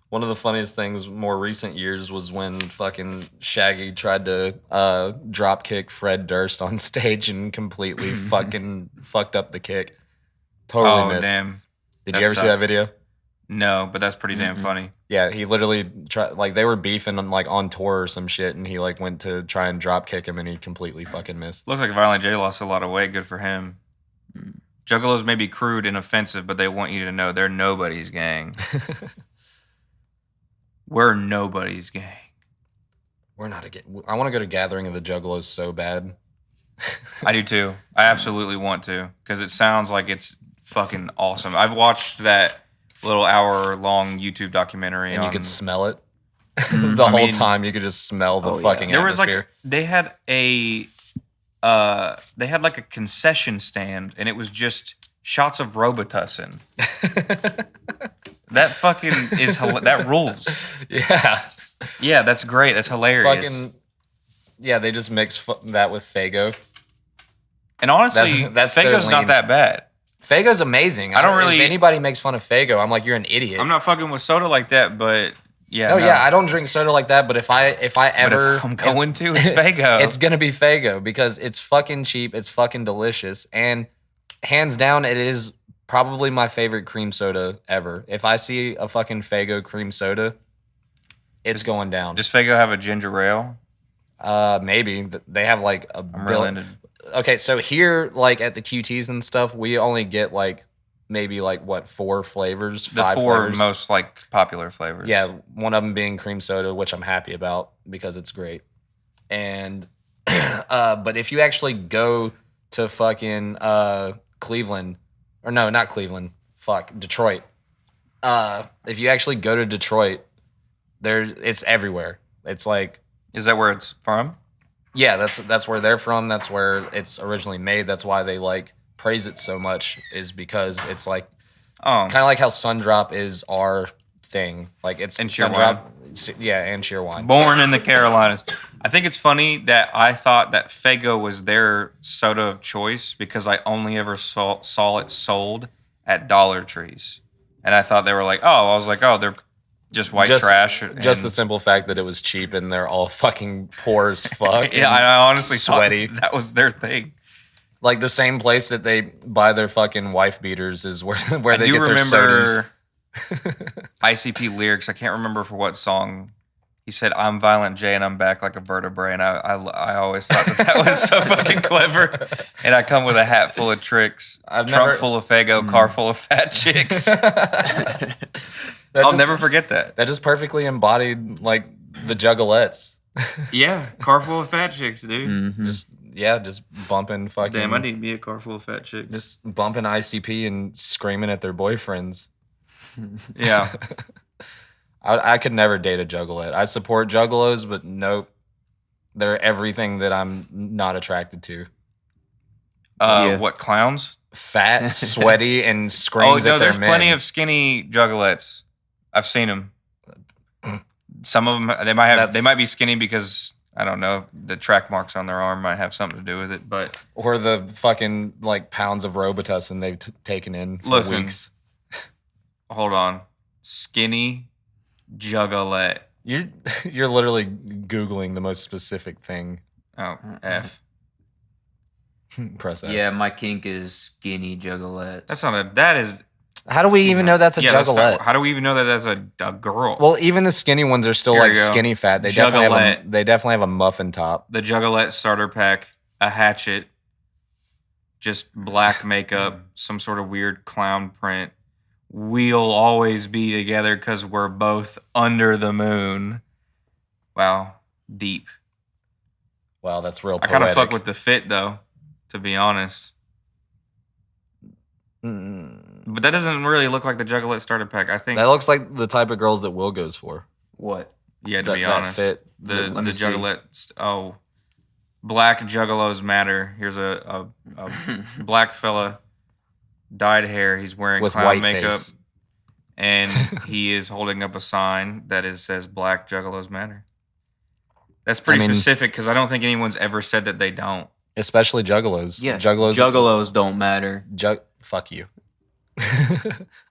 S2: one of the funniest things more recent years was when fucking Shaggy tried to drop kick Fred Durst on stage and completely fucking fucked up the kick. Totally missed.
S1: Damn.
S2: Did
S1: That
S2: you ever see that
S1: sucks.
S2: video?
S1: No, but that's pretty damn funny.
S2: Yeah, he literally tried, like, they were beefing on tour or some shit, and he like went to try and drop kick him, and he completely fucking missed.
S1: Looks like Violent J lost a lot of weight. Good for him. Juggalos may be crude and offensive, but they want you to know they're nobody's gang. We're nobody's gang.
S2: We're not I want to go to Gathering of the Juggalos so bad.
S1: I do too. I absolutely want to because it sounds like it's fucking awesome. I've watched that little hour-long YouTube documentary,
S2: And you
S1: on-
S2: could smell it the whole
S1: mean-
S2: time. You could just smell the
S3: Oh, yeah.
S2: fucking
S1: There was
S2: atmosphere.
S1: like they had like a concession stand, and it was just shots of Robitussin. That fucking that rules.
S2: Yeah.
S1: Yeah, that's great. That's hilarious.
S2: Fucking yeah, they just mix that with Faygo.
S1: And honestly,
S2: that's their
S1: Fago's not
S2: lane.
S1: that bad.
S2: Faygo's amazing.
S1: I don't really-
S2: If anybody makes fun of Faygo, I'm like, you're an idiot.
S1: I'm not fucking with soda like that, but yeah.
S2: No,
S1: no.
S2: yeah, I don't drink soda like that. But if I
S1: But
S2: ever
S1: if I'm going to, it's Fago.
S2: it's gonna be Faygo because it's fucking cheap. It's fucking delicious, and hands down, it is probably my favorite cream soda ever. If I see a fucking Faygo cream soda, it's going down.
S1: Does Fago have a ginger ale?
S2: Maybe they have like a
S1: I'm real into.
S2: Okay, so here, like at the QTs and stuff, we only get like maybe like what 4 flavors,
S1: The
S2: 5
S1: four
S2: flavors.
S1: most like popular flavors.
S2: Yeah, one of them being cream soda, which I'm happy about because it's great. And but if you actually go to fucking Cleveland, or no, not Cleveland, Detroit. If you actually go to Detroit, it's everywhere. It's like,
S1: Is that where it's from?
S2: yeah, that's where they're from. That's where it's originally made. That's why they like praise it so much, is because it's like
S1: Oh,
S2: kind of like how Sundrop is our thing. Like it's
S1: And Cheer
S2: Sundrop, yeah, and Cheer Wine.
S1: born in the Carolinas. I think it's funny that I thought that Fago was their soda of choice because I only ever saw it sold at Dollar Trees, and I thought they were like, oh, I was like, oh, they're just white trash.
S2: Just
S1: and-
S2: the simple fact that it was cheap and they're all fucking poor as fuck.
S1: yeah,
S2: and
S1: I honestly
S2: sweaty.
S1: thought that was their thing.
S2: Like the same place that they buy their fucking wife beaters is where
S1: I
S2: they
S1: do
S2: get their sodas.
S1: remember ICP lyrics. I can't remember for what song. He said, "I'm Violent J and I'm back like a vertebrae," and I always thought that was so fucking clever. And I come with a hat full of tricks,
S2: I've
S1: trunk
S2: never-
S1: full of Fago, car full of fat chicks. I'll never forget that.
S2: That just perfectly embodied like the Juggalettes.
S1: Yeah, car full of fat chicks, dude.
S2: Just bumping fucking.
S1: Damn, I need to be a car full of fat chicks.
S2: Just bumping ICP and screaming at their boyfriends.
S1: Yeah.
S2: I could never date a Juggalette. I support Juggalos, but nope. They're everything that I'm not attracted to.
S3: Yeah.
S1: What, clowns?
S2: Fat, sweaty, and
S1: Oh,
S2: screams
S1: no,
S2: at their
S1: there's
S2: men.
S1: plenty of skinny juggalettes. I've seen them. Some of them, they might be skinny because, I don't know, the track marks on their arm might have something to do with it, but
S2: Or the fucking like pounds of Robitussin they've taken in for
S1: Listen.
S2: weeks.
S1: hold on. Skinny juggalette.
S2: You're literally Googling the most specific thing.
S1: Oh, F.
S2: Press F.
S3: Yeah, my kink is skinny juggalettes.
S1: That is.
S2: How do we even know that's a
S1: Yeah, that's not-
S2: Juggalette?
S1: how do we even know that that's a girl?
S2: Well, even the skinny ones are still
S1: Here
S2: like
S1: you go.
S2: skinny fat. They
S1: Juggalette.
S2: definitely have a muffin top.
S1: The Juggalette starter pack, a hatchet, just black makeup, some sort of weird clown print. We'll always be together because we're both under the moon. Wow, deep.
S2: Wow, that's real
S1: I
S2: poetic.
S1: kind of fuck with the fit though, to be honest. But that doesn't really look like the Juggalette starter pack. I think,
S2: That looks like the type of girls that Will goes for.
S3: What?
S1: yeah, to
S2: that-
S1: be
S2: that
S1: honest,
S2: fit.
S1: the
S3: Let me see.
S1: Juggalette. Oh, black Juggalos matter. Here's a black fella, dyed hair. He's wearing
S2: With
S1: clown
S2: white
S1: makeup,
S2: face.
S1: and he is holding up a sign that says "Black Juggalos matter." That's pretty
S2: I mean-
S1: specific because I don't think anyone's ever said that they don't.
S2: Especially juggalos.
S3: Yeah,
S2: Juggalos
S3: don't matter.
S2: fuck you.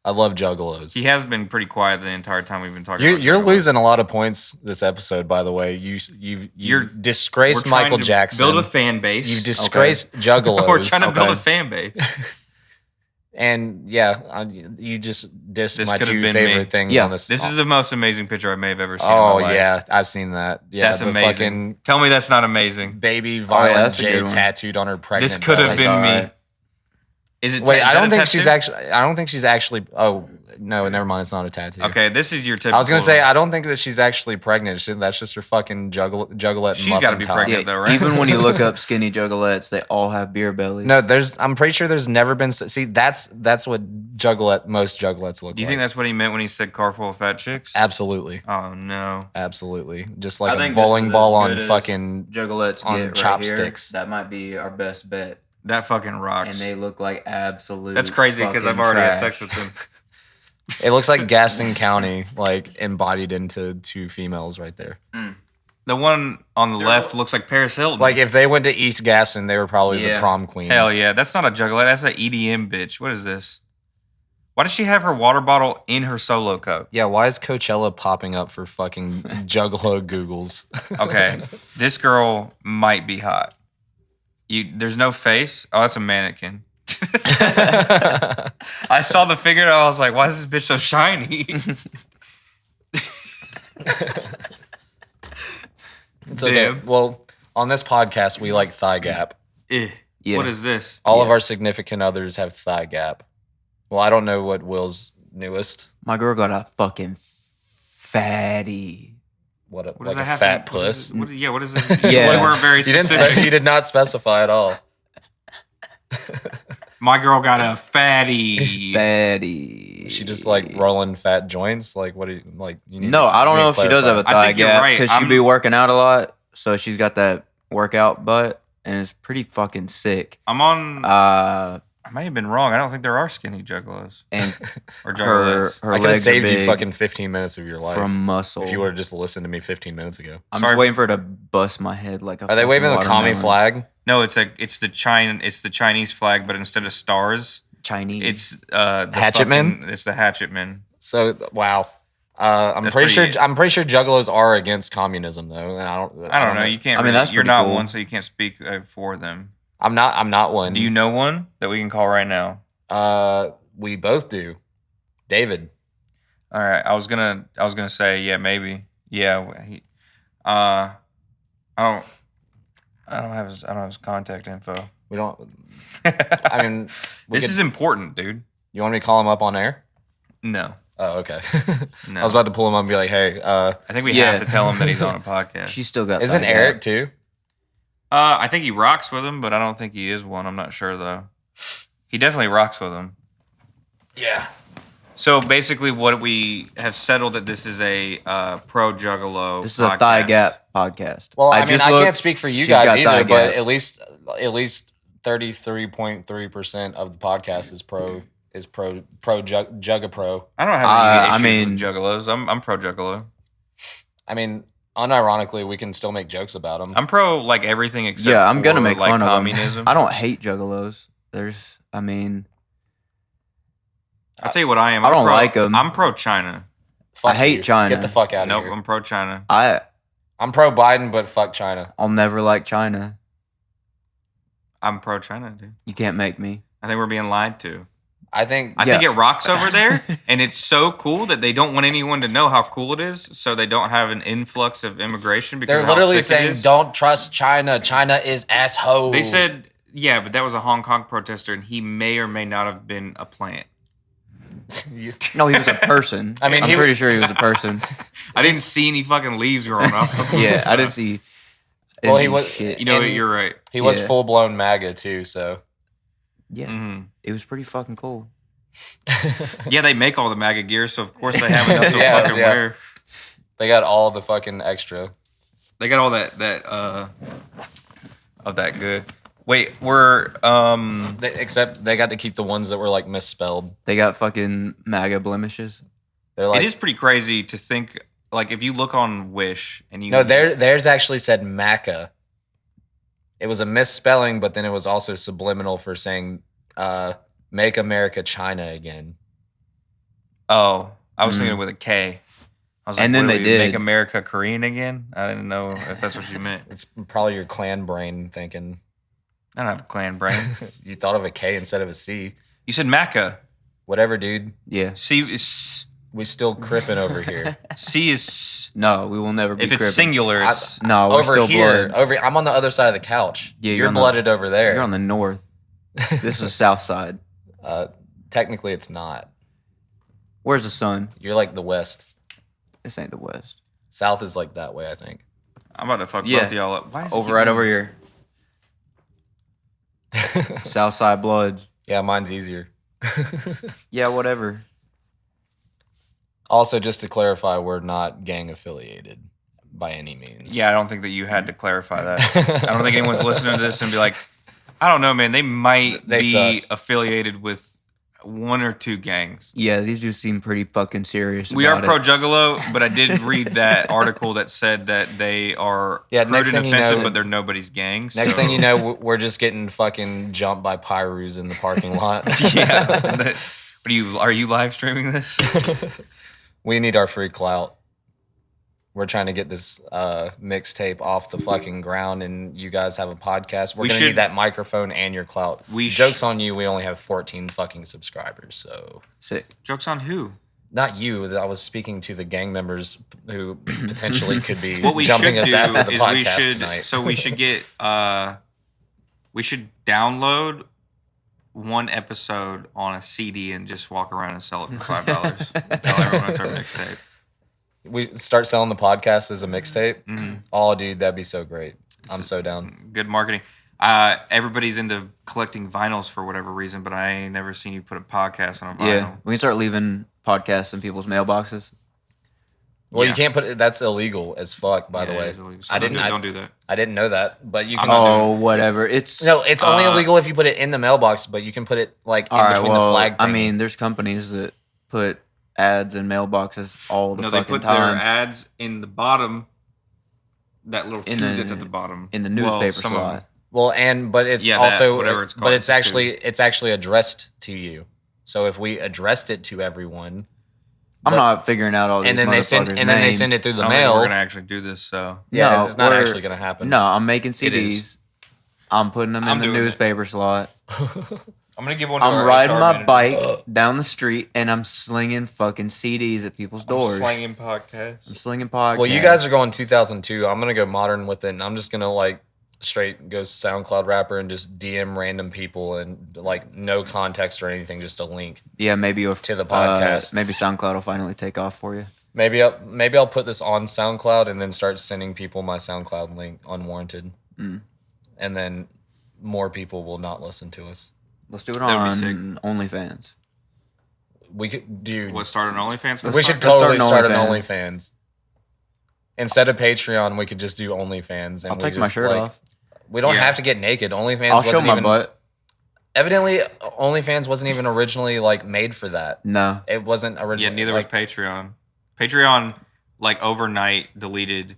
S2: I love juggalos.
S1: He has been pretty quiet the entire time we've been talking.
S2: You're,
S1: about
S2: you're
S1: Juggalos.
S2: losing a lot of points this episode, by the way. You're
S1: We're
S2: disgraced
S1: trying
S2: Michael
S1: to
S2: Jackson.
S1: Build a fan base.
S2: You've disgraced juggalos.
S1: We're trying to build a
S3: Okay.
S1: fan base.
S2: And yeah, you just dissed
S1: This
S2: my
S1: could have
S2: two
S1: been
S2: favorite
S1: me.
S2: things
S3: Yeah,
S2: on this.
S1: This is the most amazing picture I may have ever seen.
S2: oh
S1: in my life.
S2: yeah, I've seen that. Yeah,
S1: That's
S2: the
S1: amazing.
S2: fucking
S1: Tell me that's not amazing.
S2: baby
S3: yeah,
S2: Violent
S3: that's a
S2: J
S3: good one.
S2: tattooed on her pregnant.
S1: This could have
S2: belly.
S1: been
S3: all
S1: me.
S3: right.
S1: Is it?
S2: Wait,
S1: is
S2: I
S1: that
S2: don't
S1: a
S2: think
S1: tattoo?
S2: she's actually. I don't think she's actually. Oh no, never mind. It's not a tattoo.
S1: Okay, this is your typical.
S2: I was gonna say I don't think that she's actually pregnant. That's just her fucking juggalette.
S1: She's gotta be
S2: top.
S1: pregnant.
S3: Yeah,
S1: though, right?
S3: even when you look up skinny juggalettes, they all have beer bellies.
S2: No, I'm pretty sure there's never been. See, that's what most juggalettes look
S1: Do you
S2: like.
S1: think that's what he meant when he said car full of fat chicks?
S2: Absolutely,
S1: Oh no.
S2: absolutely. Just
S3: I
S2: like a
S3: think this
S2: bowling
S3: is
S2: ball
S3: as
S2: on
S3: good as
S2: fucking.
S3: juggalettes
S2: on
S3: get right
S2: chopsticks.
S3: Here. That might be our best bet.
S1: That fucking
S3: And
S1: rocks.
S3: they look like absolute.
S1: That's crazy because I've
S3: fucking
S1: already had
S3: trash.
S1: sex with them.
S2: It looks like Gaston County, like embodied into two females right there.
S1: The one on the left looks like Paris Hilton.
S2: Like if they went to East Gaston, they were probably the
S3: Yeah.
S2: prom queens.
S1: Hell yeah, that's not a juggalette. That's an EDM bitch. What is this? Why does she have her water bottle in her solo cup?
S2: Yeah, why is Coachella popping up for fucking juggalo Googles?
S1: Okay, this girl might be hot. There's no face. Oh, that's a mannequin. I saw the figure and I was like, why is this bitch so shiny?
S2: It's okay.
S1: Damn.
S2: Well, on this podcast, we like thigh gap.
S1: Eh.
S3: Yeah.
S1: What is this?
S2: All of
S3: Yeah.
S2: our significant others have thigh gap. Well, I don't know what Will's newest.
S3: My girl got a fucking fatty.
S1: What does
S2: like
S1: that
S2: a
S1: have
S2: fat
S1: to,
S2: puss.
S1: What is this?
S3: Yeah.
S1: We weren't very
S2: You didn't.
S1: specific.
S2: You did not specify at all.
S1: My girl got a fatty.
S3: Fatty.
S2: She just like rolling fat joints. Like what do you like? You need
S3: No,
S2: to-
S3: I don't
S2: you
S3: know
S2: need
S3: if
S2: to
S3: she does have a
S2: clarify.
S1: I
S3: thigh
S1: think you're
S3: gap
S1: right.
S3: because she
S1: I'm-
S3: be working out a lot, so she's got that workout butt, and it's pretty fucking sick.
S1: I'm on.
S3: Uh,
S1: I may have been wrong. I don't think there are skinny juggalos
S3: and
S1: or
S3: her
S1: juggalos.
S3: her
S2: I could have
S3: legs are
S2: saved you
S3: big
S2: fucking 15 minutes of your life
S3: from muscle.
S2: if you would have just listened to me 15 minutes ago.
S3: I'm
S1: Sorry.
S3: just waiting for her to bust my head like a.
S2: Are they waving the
S3: fucking
S2: commie
S3: watermelon.
S2: flag?
S1: No, it's the Chinese flag, but instead of stars,
S3: Chinese.
S1: it's the
S2: Hatchetmen?
S1: fucking- It's the Hatchetmen.
S2: So wow, I'm
S1: That's
S2: pretty
S1: pretty-
S2: sure juggalos are against communism though, and
S1: I don't know. You can't.
S3: I mean,
S1: really-
S3: that's
S1: you're
S3: pretty
S1: not
S3: cool.
S1: one, so you can't speak for them.
S2: I'm not one.
S1: Do you know one that we can call right now?
S2: We both do. David.
S1: All right. I was gonna say yeah, maybe yeah. I don't have his contact info.
S2: We don't. I mean,
S1: This is important, dude.
S2: You want me to call him up on air?
S1: No,
S2: Oh, okay.
S1: no.
S2: I was about to pull him up and be like, "Hey,
S1: I think we
S3: Yeah.
S1: have to tell him that he's on a podcast.
S3: She's still got.
S2: isn't
S3: thigh
S2: Eric
S3: gap.
S2: too?"
S1: I think he rocks with him, but I don't think he is one. I'm not sure though. He definitely rocks with him.
S2: Yeah.
S1: So basically, what we have settled that this is a pro juggalo.
S3: This is a thigh
S1: podcast.
S3: gap podcast.
S2: Well, I mean, I
S3: looked,
S2: can't speak for you
S3: she's
S2: guys
S3: got thigh
S2: either, but
S3: gap.
S2: at least 33.3% of the podcast is pro Jugga pro.
S1: I don't have any issues
S3: mean-
S1: with juggalos. I'm pro juggalo.
S2: I mean, unironically, we can still make jokes about them.
S1: I'm pro like everything except
S3: Yeah, I'm gonna
S1: for,
S3: make
S1: like,
S3: fun of
S1: communism.
S3: them. I don't hate juggalos. I mean,
S1: I'll tell you what I am.
S3: I
S1: I'm
S3: don't
S1: pro,
S3: like 'em.
S1: I'm pro China.
S2: Fuck
S3: hate
S2: you.
S3: China.
S2: Get the fuck out of
S1: Nope,
S2: here.
S1: I'm pro China.
S2: I'm pro Biden, but fuck China.
S3: I'll never like China.
S1: I'm pro China, dude.
S3: You can't make me.
S1: I think we're being lied to.
S2: I think.
S1: I
S3: Yeah.
S1: think it rocks over there, and it's so cool that they don't want anyone to know how cool it is, so they don't have an influx of immigration. Because
S2: They're
S1: of how
S2: literally
S1: sick it
S2: saying,
S1: is.
S2: "Don't trust China. China is asshole."
S1: They said, yeah, but that was a Hong Kong protester, and he may or may not have been a plant.
S3: No, he was a person.
S2: I mean,
S3: I'm
S2: he-
S3: pretty sure he was a person.
S1: I didn't see any fucking leaves growing up.
S3: Yeah, I
S1: So,
S3: didn't see.
S2: Well, he
S3: see
S2: was-
S3: shit.
S1: You know,
S2: And-
S1: you're right.
S2: he was
S3: Yeah.
S2: full blown MAGA too. So
S3: Yeah,
S1: hmm
S3: it was pretty fucking cool.
S1: Yeah, they make all the MAGA gear, so of course they have enough to
S2: Yeah,
S1: fucking
S2: yeah.
S1: wear.
S2: they got all the fucking extra.
S1: They got all that of that good. Wait, we're
S2: Except they got to keep the ones that were like misspelled.
S3: They got fucking MAGA blemishes.
S2: They're like,
S1: it is pretty crazy to think like if you look on Wish and you
S2: No, theirs actually said Maca. It was a misspelling, but then it was also subliminal for saying "Make America China Again."
S1: Oh, I was thinking with a K. I was like,
S3: And then
S1: what,
S3: they
S1: we
S3: did.
S1: Make America Korean again. I didn't know if that's what you meant.
S2: It's probably your clan brain thinking.
S1: I don't have a clan brain.
S2: You thought of a K instead of a C.
S1: You said Maca.
S2: Whatever, dude.
S3: Yeah.
S1: C is
S2: We still crippin' over here.
S1: C is
S3: No, we will never be
S1: if it's
S3: cribbing.
S1: singular. It's
S3: No, we're
S2: over
S3: still
S2: here,
S3: blood.
S2: I'm on the other side of the couch.
S3: Yeah,
S2: you're blooded over there.
S3: You're on the north. This is south side.
S2: Technically, it's not.
S3: Where's the sun?
S2: You're like the west.
S3: This ain't the west.
S2: South is like that way, I think.
S1: I'm about to fuck
S3: Yeah.
S1: both of y'all up. Why is it
S3: Over
S1: keep
S3: right
S1: moving?
S3: over here. South side bloods.
S2: Yeah, mine's easier.
S3: Yeah, whatever.
S2: Also, just to clarify, we're not gang affiliated by any means.
S1: Yeah, I don't think that you had to clarify that. I don't think anyone's listening to this and be like, I don't know, man. They might
S2: They
S1: be
S2: sus.
S1: affiliated with one or two gangs.
S3: Yeah, these dudes seem pretty fucking serious.
S1: We are
S3: about
S1: pro
S3: it.
S1: Juggalo, but I did read that article that said that they are
S2: Yeah,
S1: crude
S2: next
S1: and
S2: thing you
S1: offensive,
S2: know-
S1: but they're nobody's gang.
S2: Next
S1: so-
S2: thing you know, we're just getting fucking jumped by Pyrus in the parking lot.
S1: yeah. Are you live streaming this?
S2: We need our free clout. We're trying to get this mixtape off the fucking ground, and you guys have a podcast. We're
S1: We
S2: gonna
S1: should-
S2: need that microphone and your clout.
S1: We
S2: Joke's on you. We only have 14 fucking subscribers, so
S3: Sick.
S1: Jokes on who?
S2: not you. I was speaking to the gang members who potentially could be
S1: What we
S2: jumping
S1: should
S2: us
S1: do
S2: after the
S1: is
S2: podcast tonight.
S1: So we should get we should download one episode on a CD and just walk around and sell it for $5. Tell everyone it's our mixtape.
S2: We start selling the podcast as a mixtape.
S1: Mm-hmm.
S2: Oh, dude, that'd be so great. I'm so down.
S1: Good marketing. Everybody's into collecting vinyls for whatever reason, but I ain't never seen you put a podcast on a vinyl.
S3: Yeah, we can start leaving podcasts in people's mailboxes.
S2: Well,
S1: Yeah.
S2: you can't put it. That's illegal as fuck. By the
S1: Yeah,
S2: way,
S1: it is illegal. So
S2: I didn't.
S1: Don't do that.
S2: I didn't know that, but you
S1: I'm
S2: can.
S1: not doing
S3: Oh, whatever. It's
S2: No, it's only illegal if you put it in the mailbox, but you can put it like in
S3: all right.
S2: between
S3: Well,
S2: the flag.
S3: I
S2: thingy.
S3: mean, there's companies that put ads in mailboxes all the
S1: No, they
S3: fucking
S1: put their
S3: time
S1: ads in the bottom. That little
S3: In
S1: tube
S3: the-
S1: that's at the bottom.
S3: in the
S1: Well,
S3: newspaper
S1: some of them.
S3: slot.
S2: well, but it's
S1: Yeah, that,
S2: also,
S1: whatever it's
S2: but
S1: called,
S2: it's
S1: it's a tube.
S2: actually addressed to you. So if we addressed it to everyone,
S3: I'm not figuring out all these
S2: and then they send,
S3: motherfuckers'
S2: and then they
S3: names.
S2: send it through
S1: I
S2: the
S1: don't think
S2: mail,
S1: we're gonna actually do this. So
S2: yeah,
S3: No,
S2: it's not
S3: we're-
S2: actually gonna happen.
S3: No, I'm making
S1: It
S3: CDs.
S1: is.
S3: I'm putting them
S1: I'm
S3: in the
S1: doing it.
S3: newspaper slot.
S1: I'm gonna give one. To
S3: I'm
S1: our
S3: riding
S1: HR
S3: my
S1: manager.
S3: bike down the street and I'm slinging fucking CDs at people's doors.
S1: Slanging
S3: I'm
S1: podcasts.
S3: slinging podcasts.
S2: Well, you guys are going 2002. I'm gonna go modern with it. And I'm just gonna like straight go SoundCloud rapper and just DM random people and like no context or anything, just a link.
S3: Yeah, maybe you'll
S2: To the podcast.
S3: maybe SoundCloud will finally take off for you.
S2: Maybe I'll put this on SoundCloud and then start sending people my SoundCloud link unwarranted, and then more people will not listen to us.
S3: Let's do it
S1: That would be
S3: on
S1: sick.
S3: OnlyFans.
S2: We could, dude.
S1: What start an OnlyFans? for
S2: we
S1: this
S2: should
S1: podcast?
S2: totally
S3: Let's
S2: start
S3: start
S2: an
S3: an
S2: OnlyFans. Instead of Patreon, we could just do OnlyFans. And
S3: I'll
S2: we
S3: take my
S2: just,
S3: shirt
S2: like,
S3: off.
S2: We don't
S1: Yeah.
S2: have to get naked. OnlyFans
S3: I'll
S2: wasn't
S3: show my
S2: even,
S3: butt.
S2: Evidently, OnlyFans wasn't even originally like made for that.
S3: No.
S2: It wasn't
S1: Yeah,
S2: originally.
S1: neither
S2: like,
S1: was Patreon. Patreon, like overnight, deleted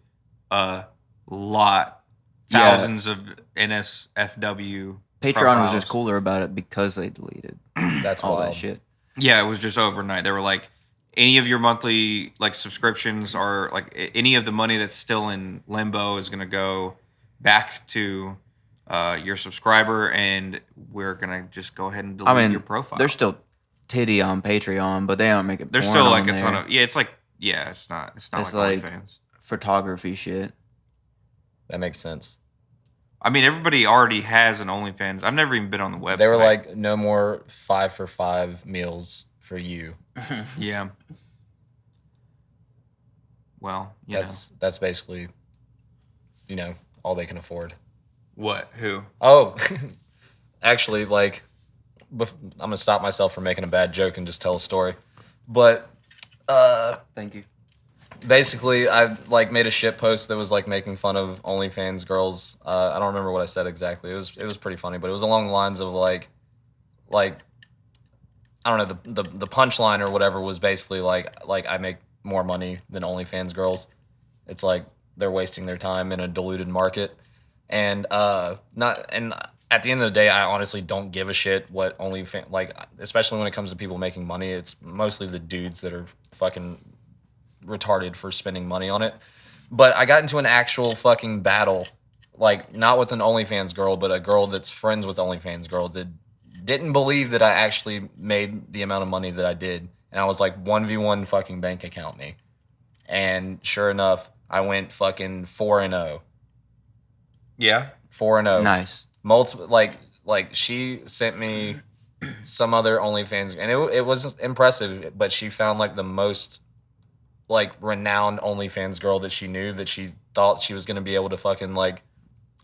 S1: a lot,
S3: Yeah.
S1: thousands of NSFW.
S3: Patreon was
S1: profiles.
S3: just cooler about it because they deleted
S2: That's
S3: all
S2: wild.
S3: that shit.
S1: Yeah, it was just overnight. They were like, any of your monthly like subscriptions or like any of the money that's still in limbo is gonna go back to your subscriber, and we're gonna just go ahead and delete
S3: I mean,
S1: your profile.
S3: there's still titty on Patreon, but they don't make it.
S1: There's
S3: porn
S1: still like
S3: on
S1: a ton
S3: there.
S1: of it's like it's not
S3: It's
S1: like
S3: like-
S1: OnlyFans.
S3: photography shit.
S2: That makes sense.
S1: I mean, everybody already has an OnlyFans. I've never even been on the website.
S2: They were like, no more 5 for 5 meals for you.
S1: yeah. Well,
S2: That's basically, all they can afford.
S1: what? Who?
S2: Oh, actually, like, I'm gonna stop myself from making a bad joke and just tell a story. But
S3: Thank you.
S2: basically, I like made a shit post that was like making fun of OnlyFans girls. I don't remember what I said exactly. It was pretty funny, but it was along the lines of like I don't know, the punchline or whatever was basically like I make more money than OnlyFans girls. It's like they're wasting their time in a diluted market, and not and at the end of the day, I honestly don't give a shit what OnlyFans like, especially when it comes to people making money. It's mostly the dudes that are fucking retarded for spending money on it. But I got into an actual fucking battle, like not with an OnlyFans girl, but a girl that's friends with OnlyFans girl that didn't believe that I actually made the amount of money that I did. And I was like 1v1 fucking bank account me. And sure enough, I went fucking 4-0.
S1: Yeah.
S2: 4-0.
S3: Nice.
S2: Multiple like she sent me some other OnlyFans, and it was impressive, but she found like the most like renowned OnlyFans girl that she knew that she thought she was gonna be able to fucking like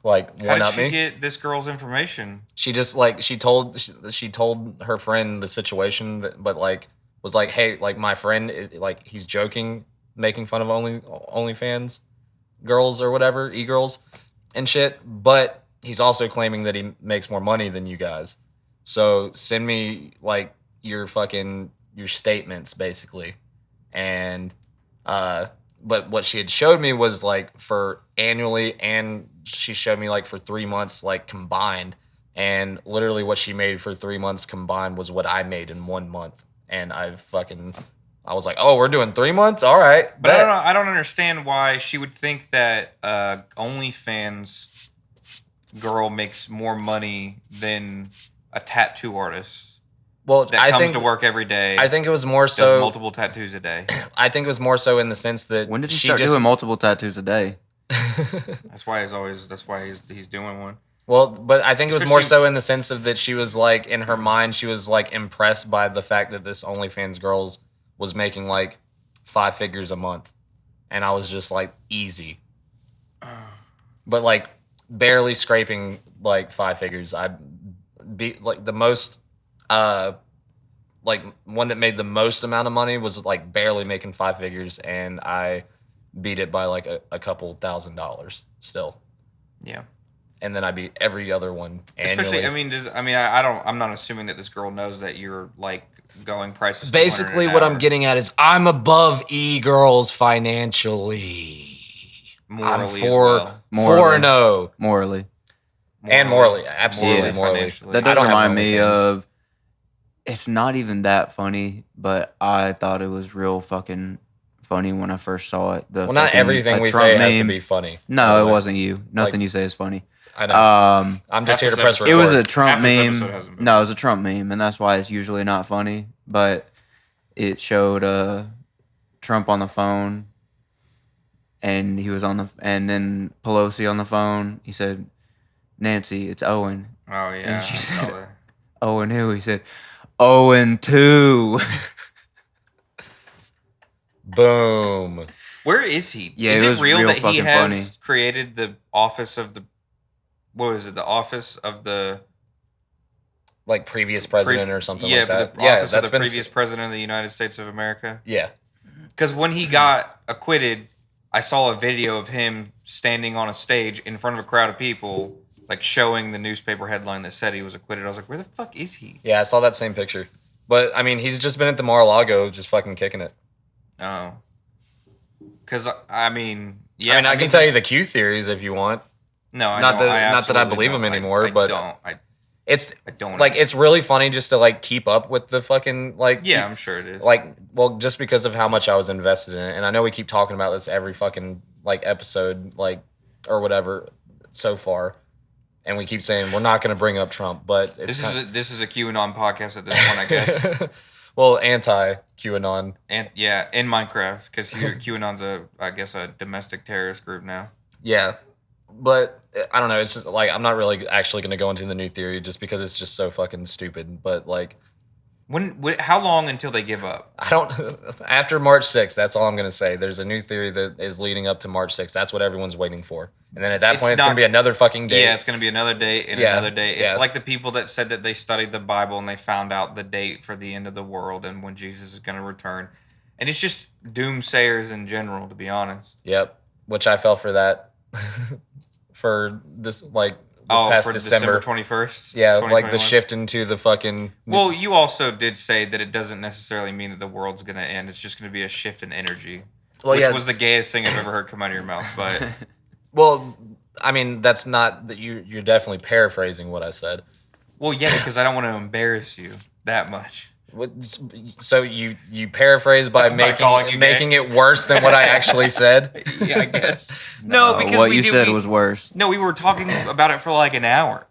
S1: How
S2: one
S1: did
S2: up
S1: she
S2: me.
S1: get this girl's information?
S2: She just like she told her friend the situation, but like was like, hey, like my friend is like he's joking, making fun of OnlyFans girls or whatever, e-girls and shit, but he's also claiming that he makes more money than you guys. So send me like your statements basically. And but what she had showed me was like for annually, and she showed me like for 3 months like combined, and literally what she made for 3 months combined was what I made in 1 month. And I was like, oh, we're doing 3 months, all right.
S1: But I don't understand why she would think that OnlyFans girl makes more money than a tattoo artist
S2: Well,
S1: that comes to work every day.
S2: I think it was more
S1: does
S2: so
S1: multiple tattoos a day.
S2: I think it was more so in the sense that
S3: When did you
S2: she
S3: start
S2: just
S3: doing multiple tattoos a day?
S1: That's why he's doing one.
S2: Well, but I think it was more
S1: Especially-
S2: so in the sense of that she was like in her mind, she was like impressed by the fact that this OnlyFans girls was making like 5 figures a month, and I was just like easy, but like barely scraping like 5 figures. I be like the most, like one that made the most amount of money was like barely making 5 figures, and I beat it by like a couple $1,000s still.
S1: Yeah.
S2: And then I beat every other one annually.
S1: Especially, I'm not assuming that this girl knows that you're like going prices.
S2: Basically, what I'm getting at is I'm above e-girls financially.
S1: morally
S2: I'm
S1: as
S2: 4
S1: well.
S2: 4-0
S3: Morally.
S2: and morally, absolutely
S3: Yeah.
S2: morally.
S1: financially.
S3: That
S2: I
S3: does
S2: don't have
S3: remind me
S2: OnlyFans.
S3: of. It's not even that funny, but I thought it was real fucking funny when I first saw it.
S2: Well, not everything we
S3: Trump
S2: say has to
S3: meme.
S2: be funny. by
S3: No,
S2: the
S3: it
S2: way.
S3: wasn't you. Nothing
S2: Like-
S3: you say is funny.
S2: I know. I'm just
S1: Half
S2: here to
S1: this
S2: press
S1: episode-
S2: record.
S3: It was a Trump
S1: Half this
S3: meme.
S1: episode hasn't been.
S3: No, it was a Trump meme, and that's why it's usually not funny. But it showed Trump on the phone, and he was and then Pelosi on the phone. He said, "Nancy, it's Owen."
S1: Oh yeah.
S3: And she
S1: I saw
S3: said-
S1: that.
S3: Owen who? He said, "Owen 2."
S2: Boom.
S1: Where is he?
S3: Yeah,
S1: is
S3: it
S1: it
S3: was
S1: real
S3: real
S1: that he
S3: fucking
S1: has
S3: funny.
S1: created the office of the? What is it? The office of the
S2: Like previous president or something
S1: yeah,
S2: like that.
S1: but the office of
S2: that's
S1: the
S2: been
S1: previous president of the United States of America.
S2: Yeah.
S1: Because when he got acquitted, I saw a video of him standing on a stage in front of a crowd of people, like showing the newspaper headline that said he was acquitted. I was like, where the fuck is he?
S2: Yeah, I saw that same picture. But I mean, he's just been at the Mar-a-Lago just fucking kicking it.
S1: Oh. Because, I mean,
S2: Yeah,
S1: yeah.
S2: I mean, I can tell you the Q theories if you want.
S1: No, I
S2: not
S1: don't.
S2: that- not that I
S1: absolutely
S2: believe him
S1: don't.
S2: anymore,
S1: I
S2: but-
S1: don't.
S2: It's
S1: I don't.
S2: like it's really funny just to like keep up with the fucking like
S1: Yeah, I'm sure it is.
S2: like well just because of how much I was invested in it, and I know we keep talking about this every fucking like episode like or whatever so far, and we keep saying we're not going to bring up Trump, but it's
S1: this is a QAnon podcast at this point, I guess.
S2: well, anti QAnon.
S1: And yeah, in Minecraft, because QAnon's I guess a domestic terrorist group now.
S2: Yeah, but I don't know. It's just like I'm not really actually going to go into the new theory just because it's just so fucking stupid. But like,
S1: How long until they give up?
S2: I don't. After March 6th, that's all I'm going to say. There's a new theory that is leading up to March 6th. That's what everyone's waiting for. And then at that
S1: It's
S2: point, it's going
S1: not-
S2: to be another fucking day.
S1: Yeah, it's going to be another date and
S2: Yeah,
S1: another date. It's
S2: yeah.
S1: like the people that said that they studied the Bible and they found out the date for the end of the world and when Jesus is going to return. And it's just doomsayers in general, to be honest.
S2: Yep. Which I fell for that. For this, like past
S1: for
S2: December.
S1: 21st.
S2: Yeah, like the
S1: 2021?
S2: shift into the fucking.
S1: Well, you also did say that it doesn't necessarily mean that the world's gonna end. It's just gonna be a shift in energy,
S2: Well,
S1: which
S2: yeah.
S1: was the gayest thing I've ever heard come out of your mouth. But
S2: Well, I mean, that's not that you're definitely paraphrasing what I said.
S1: well, yeah, because I don't want to embarrass you that much.
S2: So you paraphrase by
S1: calling you gay?
S2: making it worse than what I actually said.
S1: Yeah, I guess. No, because
S3: what
S1: we
S3: you
S1: did-
S3: said
S1: we-
S3: was worse.
S1: No, we were talking about it for like an hour.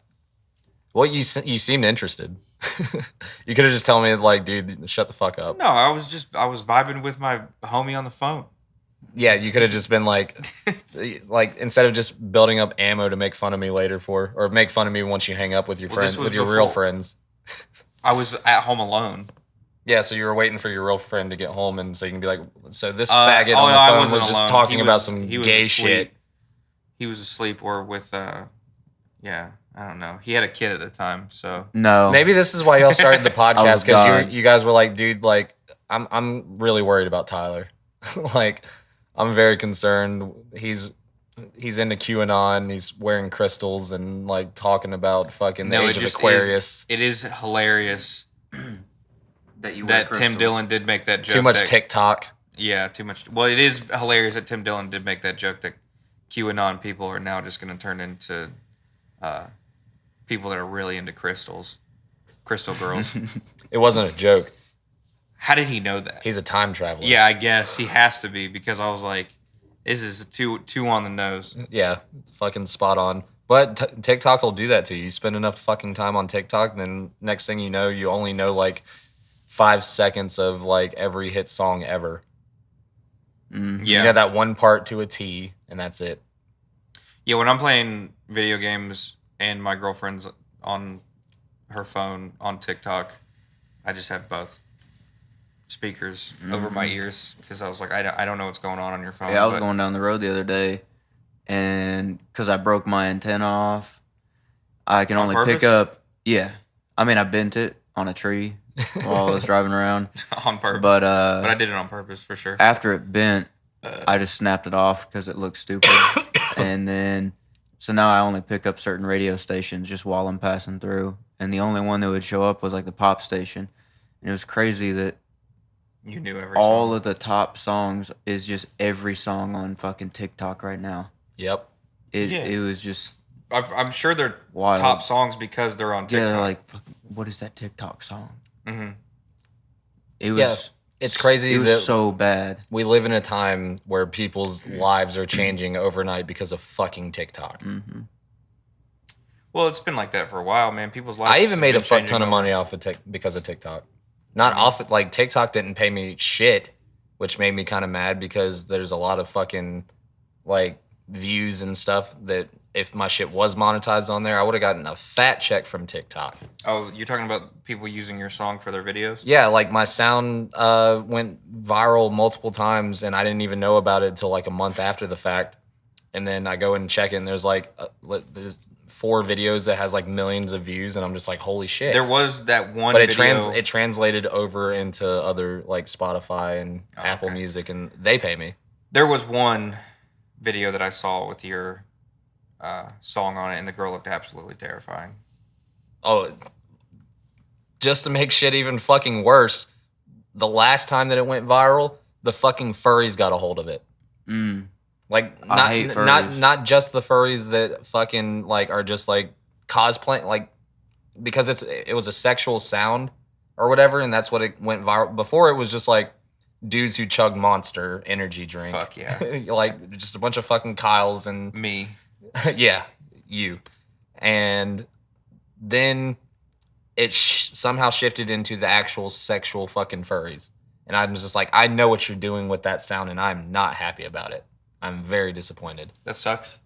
S2: Well, you seemed interested. You could have just told me like, dude, shut the fuck up.
S1: No, I was vibing with my homie on the phone.
S2: Yeah, you could have just been like instead of just building up ammo to make fun of me later or make fun of me once you hang up with your
S1: Well, this
S2: friends,
S1: was
S2: with your real
S1: before.
S2: friends.
S1: I was at home alone.
S2: Yeah, so you were waiting for your real friend to get home, and so you can be like, so this
S1: Oh,
S2: faggot
S1: no,
S2: on
S1: I
S2: the phone
S1: wasn't
S2: was just
S1: alone.
S2: talking
S1: He
S2: about
S1: was-
S2: some
S1: he was
S2: gay
S1: asleep.
S2: shit.
S1: He was asleep or with yeah, I don't know. He had a kid at the time, so
S3: No.
S2: Maybe this is why y'all started the podcast
S3: God.
S2: because you guys were like, dude, like I'm really worried about Tyler. Like I'm very concerned. He's into QAnon. He's wearing crystals and like talking about fucking the age of Aquarius.
S1: It is hilarious
S3: that you
S1: that Tim Dillon did make that joke.
S2: Too much
S1: that-
S2: TikTok.
S1: Yeah, too much. Well, it is hilarious that Tim Dillon did make that joke that QAnon people are now just going to turn into people that are really into crystals, crystal girls.
S2: It wasn't a joke.
S1: How did he know that?
S2: He's a time traveler.
S1: Yeah, I guess he has to be because I was like, this is too on the nose.
S2: Yeah, fucking spot on. But TikTok will do that to you. You spend enough fucking time on TikTok, then next thing you know, you only know like 5 seconds of like every hit song ever.
S3: Mm.
S1: Yeah,
S2: You know that one part to a T, and that's it.
S1: yeah. When I'm playing video games and my girlfriend's on her phone on TikTok, I just have both speakers over my ears because I was like, I don't know what's going on your phone.
S3: Yeah, I was
S1: but-
S3: going down the road the other day, and because I broke my antenna off, I can
S1: On
S3: only
S1: purpose?
S3: pick up. Yeah, I mean I bent it on a tree while I was driving around,
S1: on purpose.
S3: but
S1: But I did it on purpose for sure.
S3: after it bent, I just snapped it off because it looked stupid, and then so now I only pick up certain radio stations just while I'm passing through, and the only one that would show up was like the pop station, and it was crazy that
S1: You knew every
S3: all
S1: song.
S3: of the top songs is just every song on fucking TikTok right now.
S2: Yep.
S1: Yeah.
S3: It was just
S1: I'm sure they're
S3: wild.
S1: top songs because they're on
S3: Yeah,
S1: TikTok.
S3: they're like, "Fuck, what is that TikTok song?"
S1: hmm
S3: It was.
S2: Yeah, it's crazy
S3: It was
S2: that
S3: so bad.
S2: we live in a time where people's lives are changing overnight because of fucking TikTok.
S3: Hmm.
S1: Well, it's been like that for a while, man. People's lives.
S2: I even made a
S1: been
S2: fuck
S1: changing
S2: ton of
S1: over-
S2: money off of because of TikTok. Not off it, like TikTok didn't pay me shit, which made me kind of mad because there's a lot of fucking like views and stuff that if my shit was monetized on there, I would have gotten a fat check from TikTok.
S1: Oh, you're talking about people using your song for their videos?
S2: Yeah, like my sound went viral multiple times and I didn't even know about it until like a month after the fact. And then I go and check it and there's like there's 4 videos that has like millions of views and I'm just like, holy shit.
S1: There was that one
S2: But it
S1: video.
S2: it translated over into other like Spotify and Apple
S1: okay.
S2: Music, and they pay me.
S1: There was one video that I saw with your song on it, and the girl looked absolutely terrifying.
S2: Oh, just to make shit even fucking worse, the last time that it went viral, the fucking furries got a hold of it.
S3: Mm.
S2: Like
S3: I hate furries.
S2: not just the furries that fucking like are just like cosplaying, like because it was a sexual sound or whatever, and that's what it went viral. Before it was just like dudes who chug Monster energy drink.
S1: Fuck yeah.
S2: Like just a bunch of fucking Kyles and
S1: Me.
S2: yeah, you. And then it somehow shifted into the actual sexual fucking furries. And I'm just like, I know what you're doing with that sound, and I'm not happy about it. I'm very disappointed.
S1: That sucks.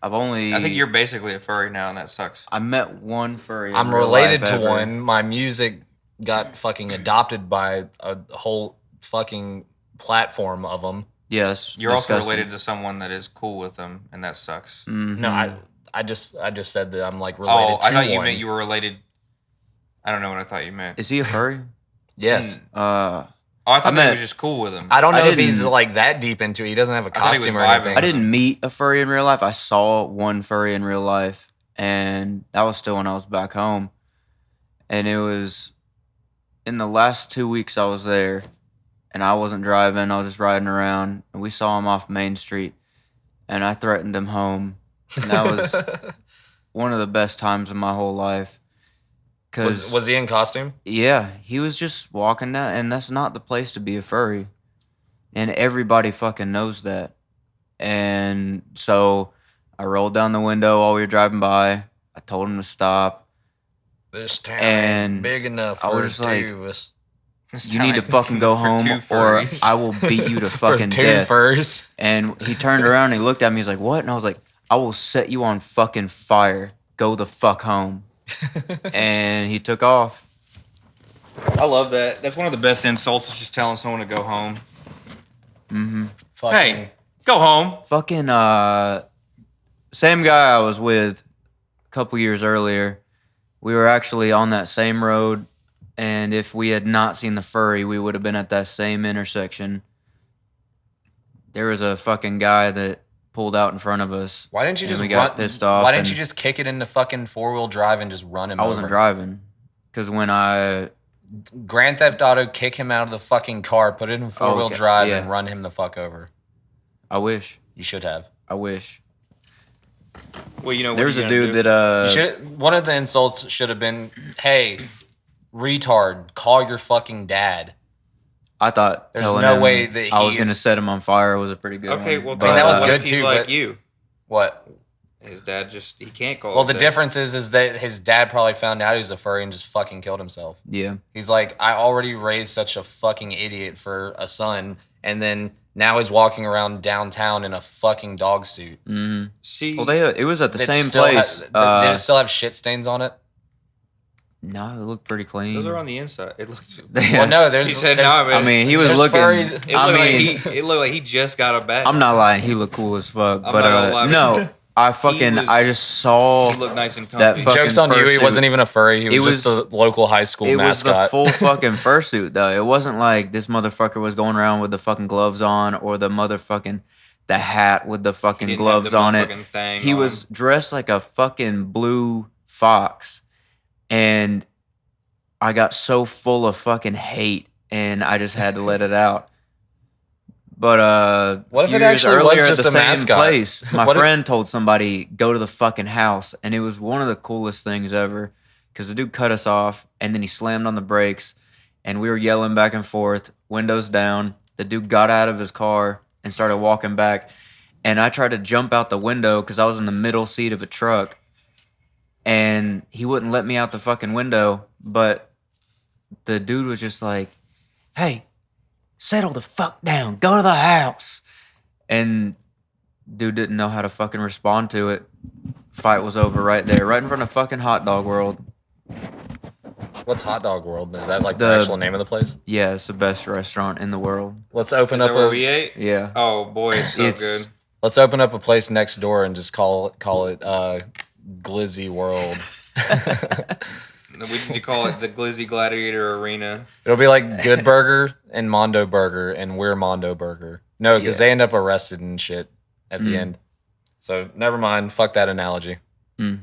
S3: I've only.
S1: I think you're basically a furry now, and that sucks.
S3: I met one furry. in
S2: I'm
S3: real
S2: related
S3: life
S2: to
S3: ever.
S2: one. My music got fucking adopted by a whole fucking platform of them.
S3: Yes.
S1: You're also related to someone that is cool with them, and that sucks.
S2: No, I just said that I'm like related
S1: Oh,
S2: to
S1: I thought you
S2: one.
S1: meant you were related. I don't know what I thought you meant.
S3: Is he a furry?
S2: Yes.
S1: Oh, I thought that
S3: met-
S1: he was just cool with him.
S2: I don't know
S3: I
S2: if he's
S3: didn't-
S2: like that deep into it. He doesn't have a
S1: thought he was
S2: costume or
S1: vibing.
S2: anything.
S3: I didn't meet a furry in real life. I saw one furry in real life, and that was still when I was back home. And it was in the last 2 weeks I was there, and I wasn't driving. I was just riding around, and we saw him off Main Street, and I threatened him home. And that was one of the best times of my whole life. Cause
S2: Was he in costume?
S3: yeah, he was just walking down, and that's not the place to be a furry, and everybody fucking knows that. And so I rolled down the window while we were driving by. I told him to stop.
S2: This town
S3: And
S2: ain't big enough
S3: I
S2: for
S3: was
S2: two
S3: like,
S2: of us.
S3: You need to fucking go home, or I will beat you to fucking
S2: For two
S3: death.
S2: furs.
S3: And he turned around and he looked at me. He's like, "What?" And I was like, "I will set you on fucking fire. Go the fuck home." And he took off.
S1: I love that. That's one of the best insults, is just telling someone to go home.
S2: Fuck
S1: Hey,
S2: me.
S1: go home.
S3: Fucking same guy I was with a couple years earlier. We were actually on that same road, and if we had not seen the furry, we would have been at that same intersection. There was a fucking guy that pulled out in front of us.
S2: Why didn't you
S3: and
S2: just
S3: we got pissed off?
S2: Why didn't
S3: and
S2: you just kick it into fucking 4-wheel drive and just run him
S3: I
S2: over?
S3: wasn't driving, because when I
S2: Grand Theft Auto, kick him out of the fucking car, put it in 4-wheel
S3: Okay,
S2: drive,
S3: yeah.
S2: and run him the fuck over.
S3: I wish.
S2: You should have.
S3: I wish.
S1: Well, you know,
S3: There was a dude
S2: You
S3: that
S2: should. One of the insults should have been, "Hey, retard, call your fucking dad."
S3: I thought
S2: There's
S3: telling
S2: no
S3: him
S2: way that
S3: I was
S2: he
S3: gonna
S2: is-
S3: set him on fire was a pretty good
S1: Okay,
S3: one.
S1: well,
S3: But,
S2: that was
S1: what
S2: good
S1: if he's
S2: too,
S1: like
S2: but-
S1: you.
S2: What?
S1: His dad he can't call.
S2: Well,
S1: his
S2: the
S1: dad.
S2: difference is that his dad probably found out he was a furry and just fucking killed himself.
S3: Yeah.
S2: He's like, I already raised such a fucking idiot for a son, and then now he's walking around downtown in a fucking dog suit.
S3: Mm-hmm.
S1: See,
S3: Well, it was at the
S2: It
S3: same
S2: still
S3: place.
S2: did it still have shit stains on it?
S3: No, it looked pretty clean.
S1: those are on the inside. It looks.
S2: Well, no, there's.
S1: He said,
S2: there's-
S1: "Nah, man."
S3: I mean, he was
S2: There's
S3: looking.
S2: furries-
S1: It
S3: I
S1: looked
S3: mean,
S1: like it looked like he just got a bag.
S3: I'm not lying. He looked cool as fuck.
S1: I'm
S3: But
S1: not gonna lie.
S3: no, I fucking
S1: was-
S3: I just saw
S1: He looked nice and
S3: that
S1: comfy.
S3: fucking
S2: Joke's on you, he
S3: fursuit.
S2: wasn't even a furry. He was,
S3: It
S2: just the local high school
S3: It was
S2: mascot.
S3: the full fucking fursuit though. It wasn't like this motherfucker was going around with the fucking gloves on or the motherfucking the hat with the
S1: He
S3: fucking
S1: didn't
S3: gloves
S1: have the
S3: on it.
S1: motherfucking thing
S3: He
S1: on
S3: was
S1: him.
S3: dressed like a fucking blue fox, and I got so full of fucking hate, and I just had to let it out. But
S2: What if
S3: few
S2: it
S3: years
S2: actually was
S3: earlier at
S2: just
S3: the
S2: a
S3: same
S2: mascot?
S3: place, my
S2: What if-
S3: friend told somebody go to the fucking house, and it was one of the coolest things ever. Because the dude cut us off, and then he slammed on the brakes, and we were yelling back and forth, windows down. The dude got out of his car and started walking back, and I tried to jump out the window because I was in the middle seat of a truck, and he wouldn't let me out the fucking window. But the dude was just like, "Hey, settle the fuck down. Go to the house." And dude didn't know how to fucking respond to it. Fight was over right there, right in front of fucking Hot Dog World.
S2: What's Hot Dog World? Is that like
S3: The-
S2: the actual name of the place?
S3: Yeah, it's the best restaurant in the world.
S2: Let's open
S1: Is that
S2: up
S1: where
S2: a
S1: we ate?
S3: Yeah.
S1: Oh boy, it's so
S3: It's-
S1: good.
S2: let's open up a place next door and just call it Glizzy World.
S1: We need to call it the Glizzy Gladiator Arena.
S2: It'll be like Good Burger and Mondo Burger, and we're Mondo Burger. No, because
S3: Yeah.
S2: they end up arrested and shit at the
S3: Mm.
S2: end. So never mind. Fuck that analogy.
S3: Mm.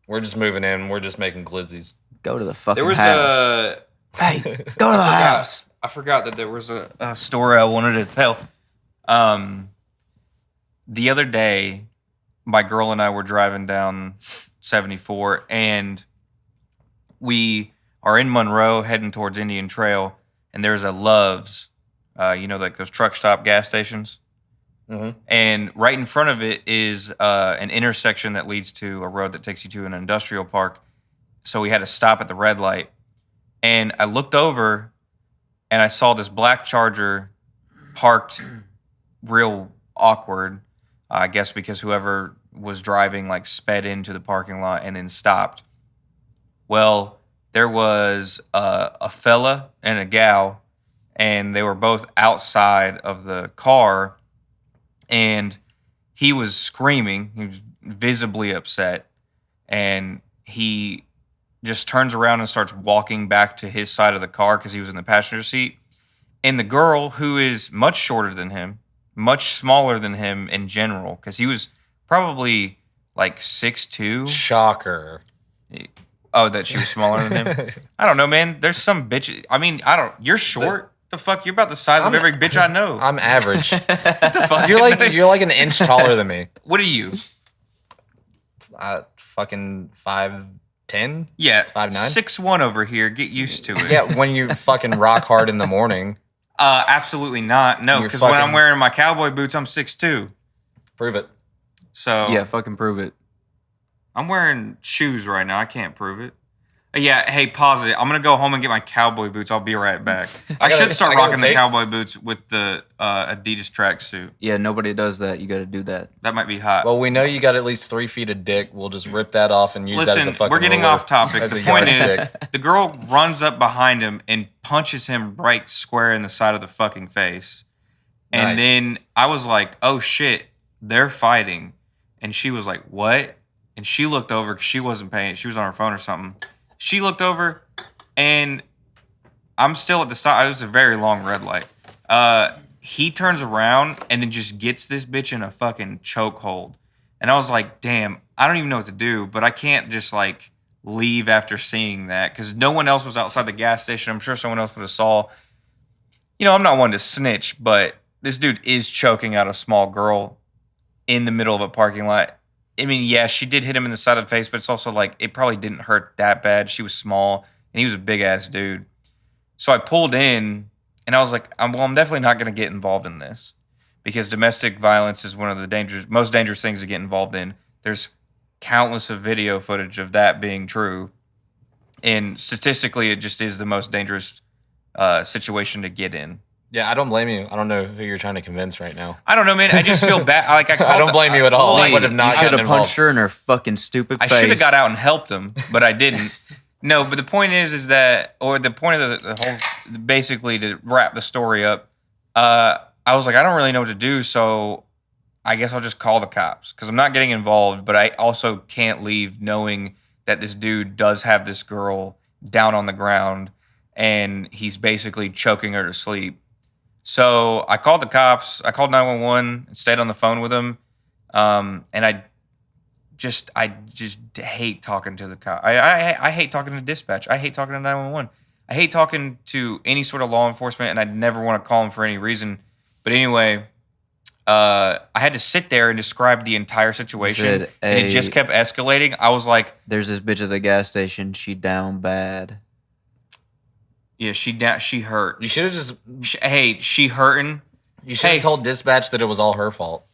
S2: We're just moving in. We're just making glizzies.
S3: Go to the fucking
S1: There was
S3: house.
S1: a.
S3: Hey, go to the house.
S1: I forgot that there was a story I wanted to tell. The other day, my girl and I were driving down 74, and we are in Monroe heading towards Indian Trail, and there's a Love's, like those truck stop gas stations.
S2: Mm-hmm.
S1: And right in front of it is an intersection that leads to a road that takes you to an industrial park. So we had to stop at the red light. And I looked over and I saw this black Charger parked real awkward. I guess because whoever was driving like sped into the parking lot and then stopped. Well, there was a fella and a gal, and they were both outside of the car, and he was screaming. He was visibly upset, and he just turns around and starts walking back to his side of the car because he was in the passenger seat. And the girl, who is much shorter than him, much smaller than him in general, because he was probably like 6'2".
S2: Shocker.
S1: Oh, that she was smaller than him. I don't know, man. There's some bitch. I mean, I don't. You're short. The fuck? You're about the size of every bitch I know.
S2: I'm average.
S1: The fuck?
S2: You're like an inch taller than me.
S1: What are you?
S2: Fucking 5'10".
S1: Yeah,
S2: 5'9".
S1: 6'1" over here. Get used to it.
S2: Yeah, when you fucking rock hard in the morning.
S1: Absolutely not. No,
S2: You're
S1: because when I'm
S2: fucking-
S1: wearing my cowboy boots, I'm 6'2".
S2: Prove it.
S1: So
S3: Yeah, fucking prove it.
S1: I'm wearing shoes right now. I can't prove it. Yeah, hey, pause it. I'm gonna go home and get my cowboy boots. I'll be right back. I should start rocking the cowboy boots with the Adidas tracksuit.
S3: Yeah, nobody does that. You got to do that.
S1: That might be hot.
S2: Well, we know you got at least 3 feet of dick. We'll just rip that off and use that as a
S1: Listen,
S2: fucking
S1: we're getting
S2: ruler,
S1: off topic.
S2: as
S1: The
S2: a
S1: point is,
S2: yardstick.
S1: the girl runs up behind him and punches him right square in the side of the fucking face. And
S2: Nice.
S1: then I was like, oh shit, they're fighting. And she was like, what? And she looked over because she wasn't paying. She was on her phone or something. She looked over, and I'm still at the stop. It was a very long red light. He turns around and then just gets this bitch in a fucking chokehold. And I was like, damn, I don't even know what to do, but I can't just like leave after seeing that because no one else was outside the gas station. I'm sure someone else would have saw. You know, I'm not one to snitch, but this dude is choking out a small girl in the middle of a parking lot. I mean, yeah, she did hit him in the side of the face, but it's also like it probably didn't hurt that bad. She was small, and he was a big ass dude. So I pulled in, and I was like, I'm definitely not going to get involved in this because domestic violence is one of the most dangerous things to get involved in. There's countless of video footage of that being true, and statistically, it just is the most dangerous situation to get in.
S2: Yeah, I don't blame you. I don't know who you're trying to convince right now.
S1: I don't know, man. I just feel bad. Like
S2: I don't blame you at all. I would have
S3: You
S2: not
S3: should
S2: gotten
S3: have
S2: involved.
S3: punched her in her fucking stupid
S1: I
S3: face.
S1: should have got out and helped him, but I didn't. No, but the point is that, or the point of the whole, basically to wrap the story up, I was like, I don't really know what to do, so I guess I'll just call the cops because I'm not getting involved, but I also can't leave knowing that this dude does have this girl down on the ground and he's basically choking her to sleep. So I called the cops. I called 911 and stayed on the phone with them. And I just hate talking to the cop. I hate talking to dispatch. I hate talking to 911. I hate talking to any sort of law enforcement, and I never want to call them for any reason. But anyway, I had to sit there and describe the entire situation,
S3: Said,
S1: and it just kept escalating. I was like,
S3: There's this bitch at the gas station. She down bad.
S1: yeah, she hurt.
S2: You should have just.
S1: She hurting.
S2: You should have told dispatch that it was all her fault.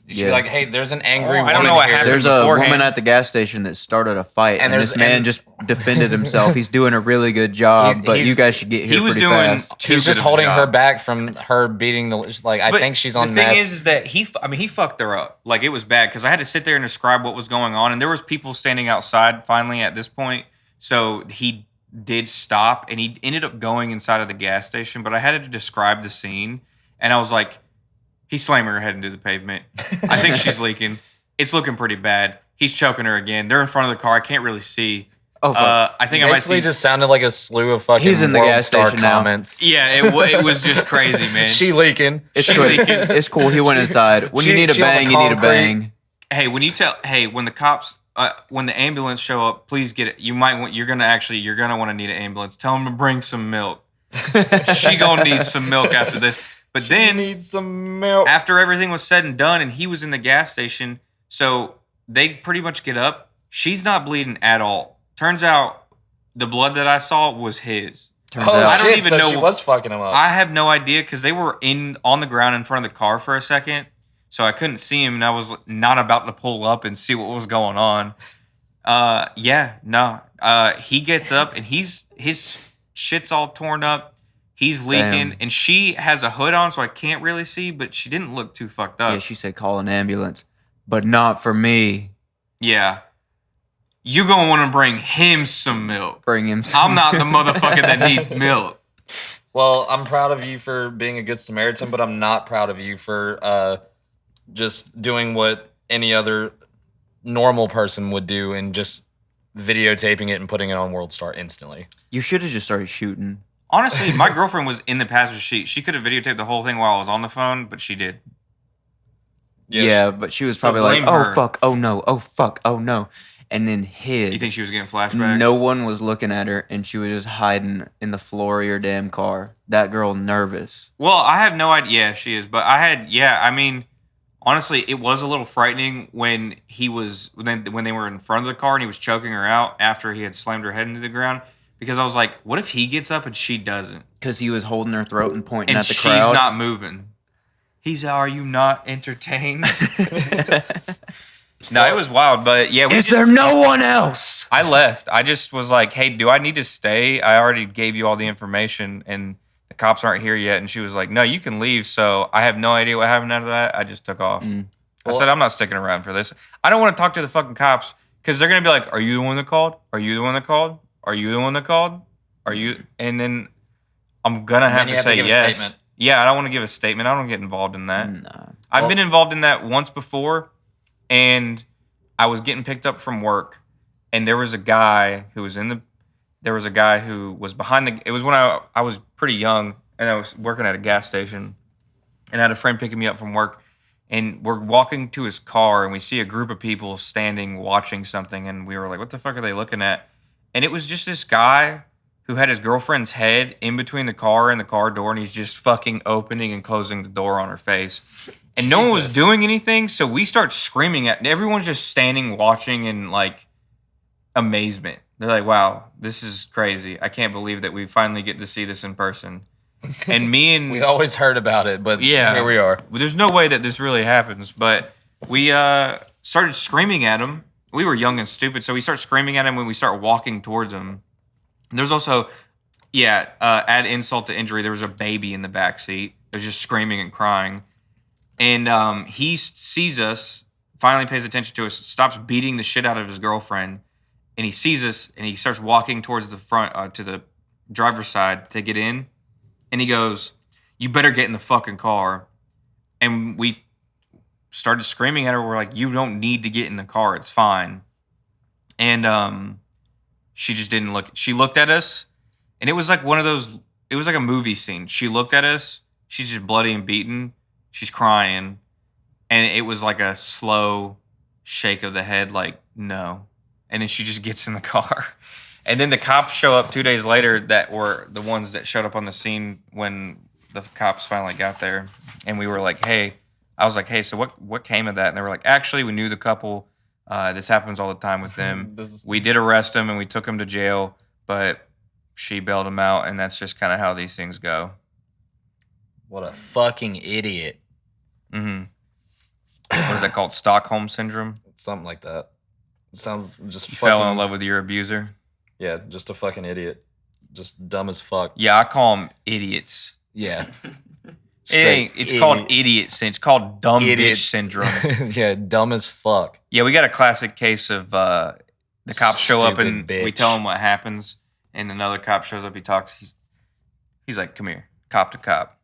S2: You should be
S3: Yeah.
S2: like, hey, there's an angry
S1: I
S2: woman
S1: don't know what
S2: here.
S1: happened.
S3: There's a
S1: beforehand.
S3: woman at the gas station that started a fight, and
S2: there's-
S3: this man
S2: and-
S3: just defended himself. He's doing a really good job,
S2: He's-
S3: but
S2: he's-
S3: you guys should get here
S1: he was
S3: pretty
S1: doing
S3: fast.
S1: too
S2: He's
S1: good
S2: just
S1: of a
S2: holding her
S1: job.
S2: back from her beating the. Like, I
S1: But
S2: think she's on
S1: the thing
S2: meth.
S1: is that he fucked her up. Like it was bad because I had to sit there and describe what was going on, and there was people standing outside. Finally, at this point, so he did stop, and he ended up going inside of the gas station. But I had to describe the scene, and I was like, he's slamming her head into the pavement. I think she's leaking. It's looking pretty bad. He's choking her again. They're in front of the car. I can't really see.
S3: Oh, fuck.
S1: I think I might
S2: Basically,
S1: see.
S2: just sounded like a slew of fucking
S3: He's in the
S2: World
S3: gas
S2: Star
S3: station now.
S2: comments.
S1: Yeah, it was just crazy, man.
S2: She leaking.
S3: It's
S1: she
S3: cool.
S1: leaking.
S3: It's cool. He went inside. When you
S2: she-
S3: need a
S2: she on the
S3: bang, you need a
S2: concrete.
S3: bang.
S1: Hey, when the cops, when the ambulance show up, please get it. You're gonna want to need an ambulance. Tell them to bring some milk. She gonna need some milk after this. But then
S2: needs some milk.
S1: after everything was said and done, and he was in the gas station, so they pretty much get up. She's not bleeding at all. Turns out the blood that I saw was his.
S3: Turns
S2: Oh,
S3: out.
S1: I don't
S2: shit,
S1: even
S2: so
S1: know-
S2: she was fucking him up.
S1: I have no idea because they were on the ground in front of the car for a second, so I couldn't see him, and I was not about to pull up and see what was going on. He gets up and his shit's all torn up. He's leaking,
S3: Damn.
S1: and she has a hood on, so I can't really see, but she didn't look too fucked up.
S3: Yeah, she said call an ambulance, but not for me.
S1: Yeah. You gonna want to bring him some milk.
S3: Bring him.
S1: I'm not the motherfucker that needs milk.
S2: Well, I'm proud of you for being a good Samaritan, but I'm not proud of you for just doing what any other normal person would do and just videotaping it and putting it on World Star instantly.
S3: You should have just started shooting.
S1: Honestly, my girlfriend was in the passenger seat. She could have videotaped the whole thing while I was on the phone, but she did.
S3: Yeah, but she was
S1: So
S3: probably like,
S1: blame
S3: "Oh
S1: her.
S3: fuck, oh no, oh fuck, oh no," and then hid.
S1: You think she was getting flashbacks?
S3: No one was looking at her, and she was just hiding in the floor of your damn car. That girl nervous.
S1: Well, I have no idea. Yeah, she is. But I mean, honestly, it was a little frightening when when they were in front of the car and he was choking her out after he had slammed her head into the ground. Because I was like, what if he gets up and she doesn't?
S3: Because he was holding her throat and pointing
S1: And
S3: at the
S1: she's
S3: crowd.
S1: not moving. Are you not entertained? No, it was wild. But yeah,
S3: There no one else?
S1: I left. I just was like, hey, do I need to stay? I already gave you all the information and the cops aren't here yet. And she was like, no, you can leave. So I have no idea what happened after that. I just took off. I said, I'm not sticking around for this. I don't want to talk to the fucking cops because they're going to be like, are you the one that called? Are you the one that called? Are you the one that called? Are you? And then I'm going to have to say yes.
S2: Statement.
S1: Yeah, I don't want to give a statement. I don't get involved in that.
S3: Nah.
S1: I've been involved in that once before, and I was getting picked up from work, and there was a guy who was behind the. It was when I was pretty young, and I was working at a gas station, and I had a friend picking me up from work, and we're walking to his car, and we see a group of people standing watching something, and we were like, "What the fuck are they looking at?" And it was just this guy who had his girlfriend's head in between the car and the car door, and he's just fucking opening and closing the door on her face. And no one was doing anything, so we start screaming at, and everyone's just standing watching in like amazement. They're like, wow, this is crazy. I can't believe that we finally get to see this in person. And me and
S2: We always heard about it, but
S1: yeah,
S2: here we are.
S1: There's no way that this really happens, but we started screaming at him. We were young and stupid, so we start screaming at him when we start walking towards him. And there's also, add insult to injury, there was a baby in the back seat. They're just screaming and crying. And he sees us, finally pays attention to us, stops beating the shit out of his girlfriend, and he sees us, and he starts walking towards the front, to the driver's side to get in. And he goes, you better get in the fucking car. And we started screaming at her. We're like, you don't need to get in the car. It's fine. And she just didn't look. She looked at us, and it was like it was like a movie scene. She looked at us. She's just bloody and beaten. She's crying. And it was like a slow shake of the head, like, no. And then she just gets in the car. And then the cops show up 2 days later that were the ones that showed up on the scene when the cops finally got there. And we were like, hey, I was like, hey, so what came of that? And they were like, actually, we knew the couple. This happens all the time with them. We did arrest them and we took them to jail, but she bailed them out. And that's just kind of how these things go.
S2: What a fucking idiot.
S1: Mm-hmm. What is that called? Stockholm Syndrome?
S2: Something like that. It sounds just
S1: You
S2: fucking,
S1: fell in love with your abuser?
S2: Yeah, just a fucking idiot. Just dumb as fuck.
S1: Yeah, I call them idiots.
S2: Yeah.
S1: It's called idiot syndrome. It's called dumb bitch syndrome.
S2: Yeah, dumb as fuck.
S1: Yeah, we got a classic case of the cops show up and
S2: Stupid
S1: we
S2: bitch.
S1: tell him what happens, and another cop shows up. He talks. He's like, "Come here, cop to cop."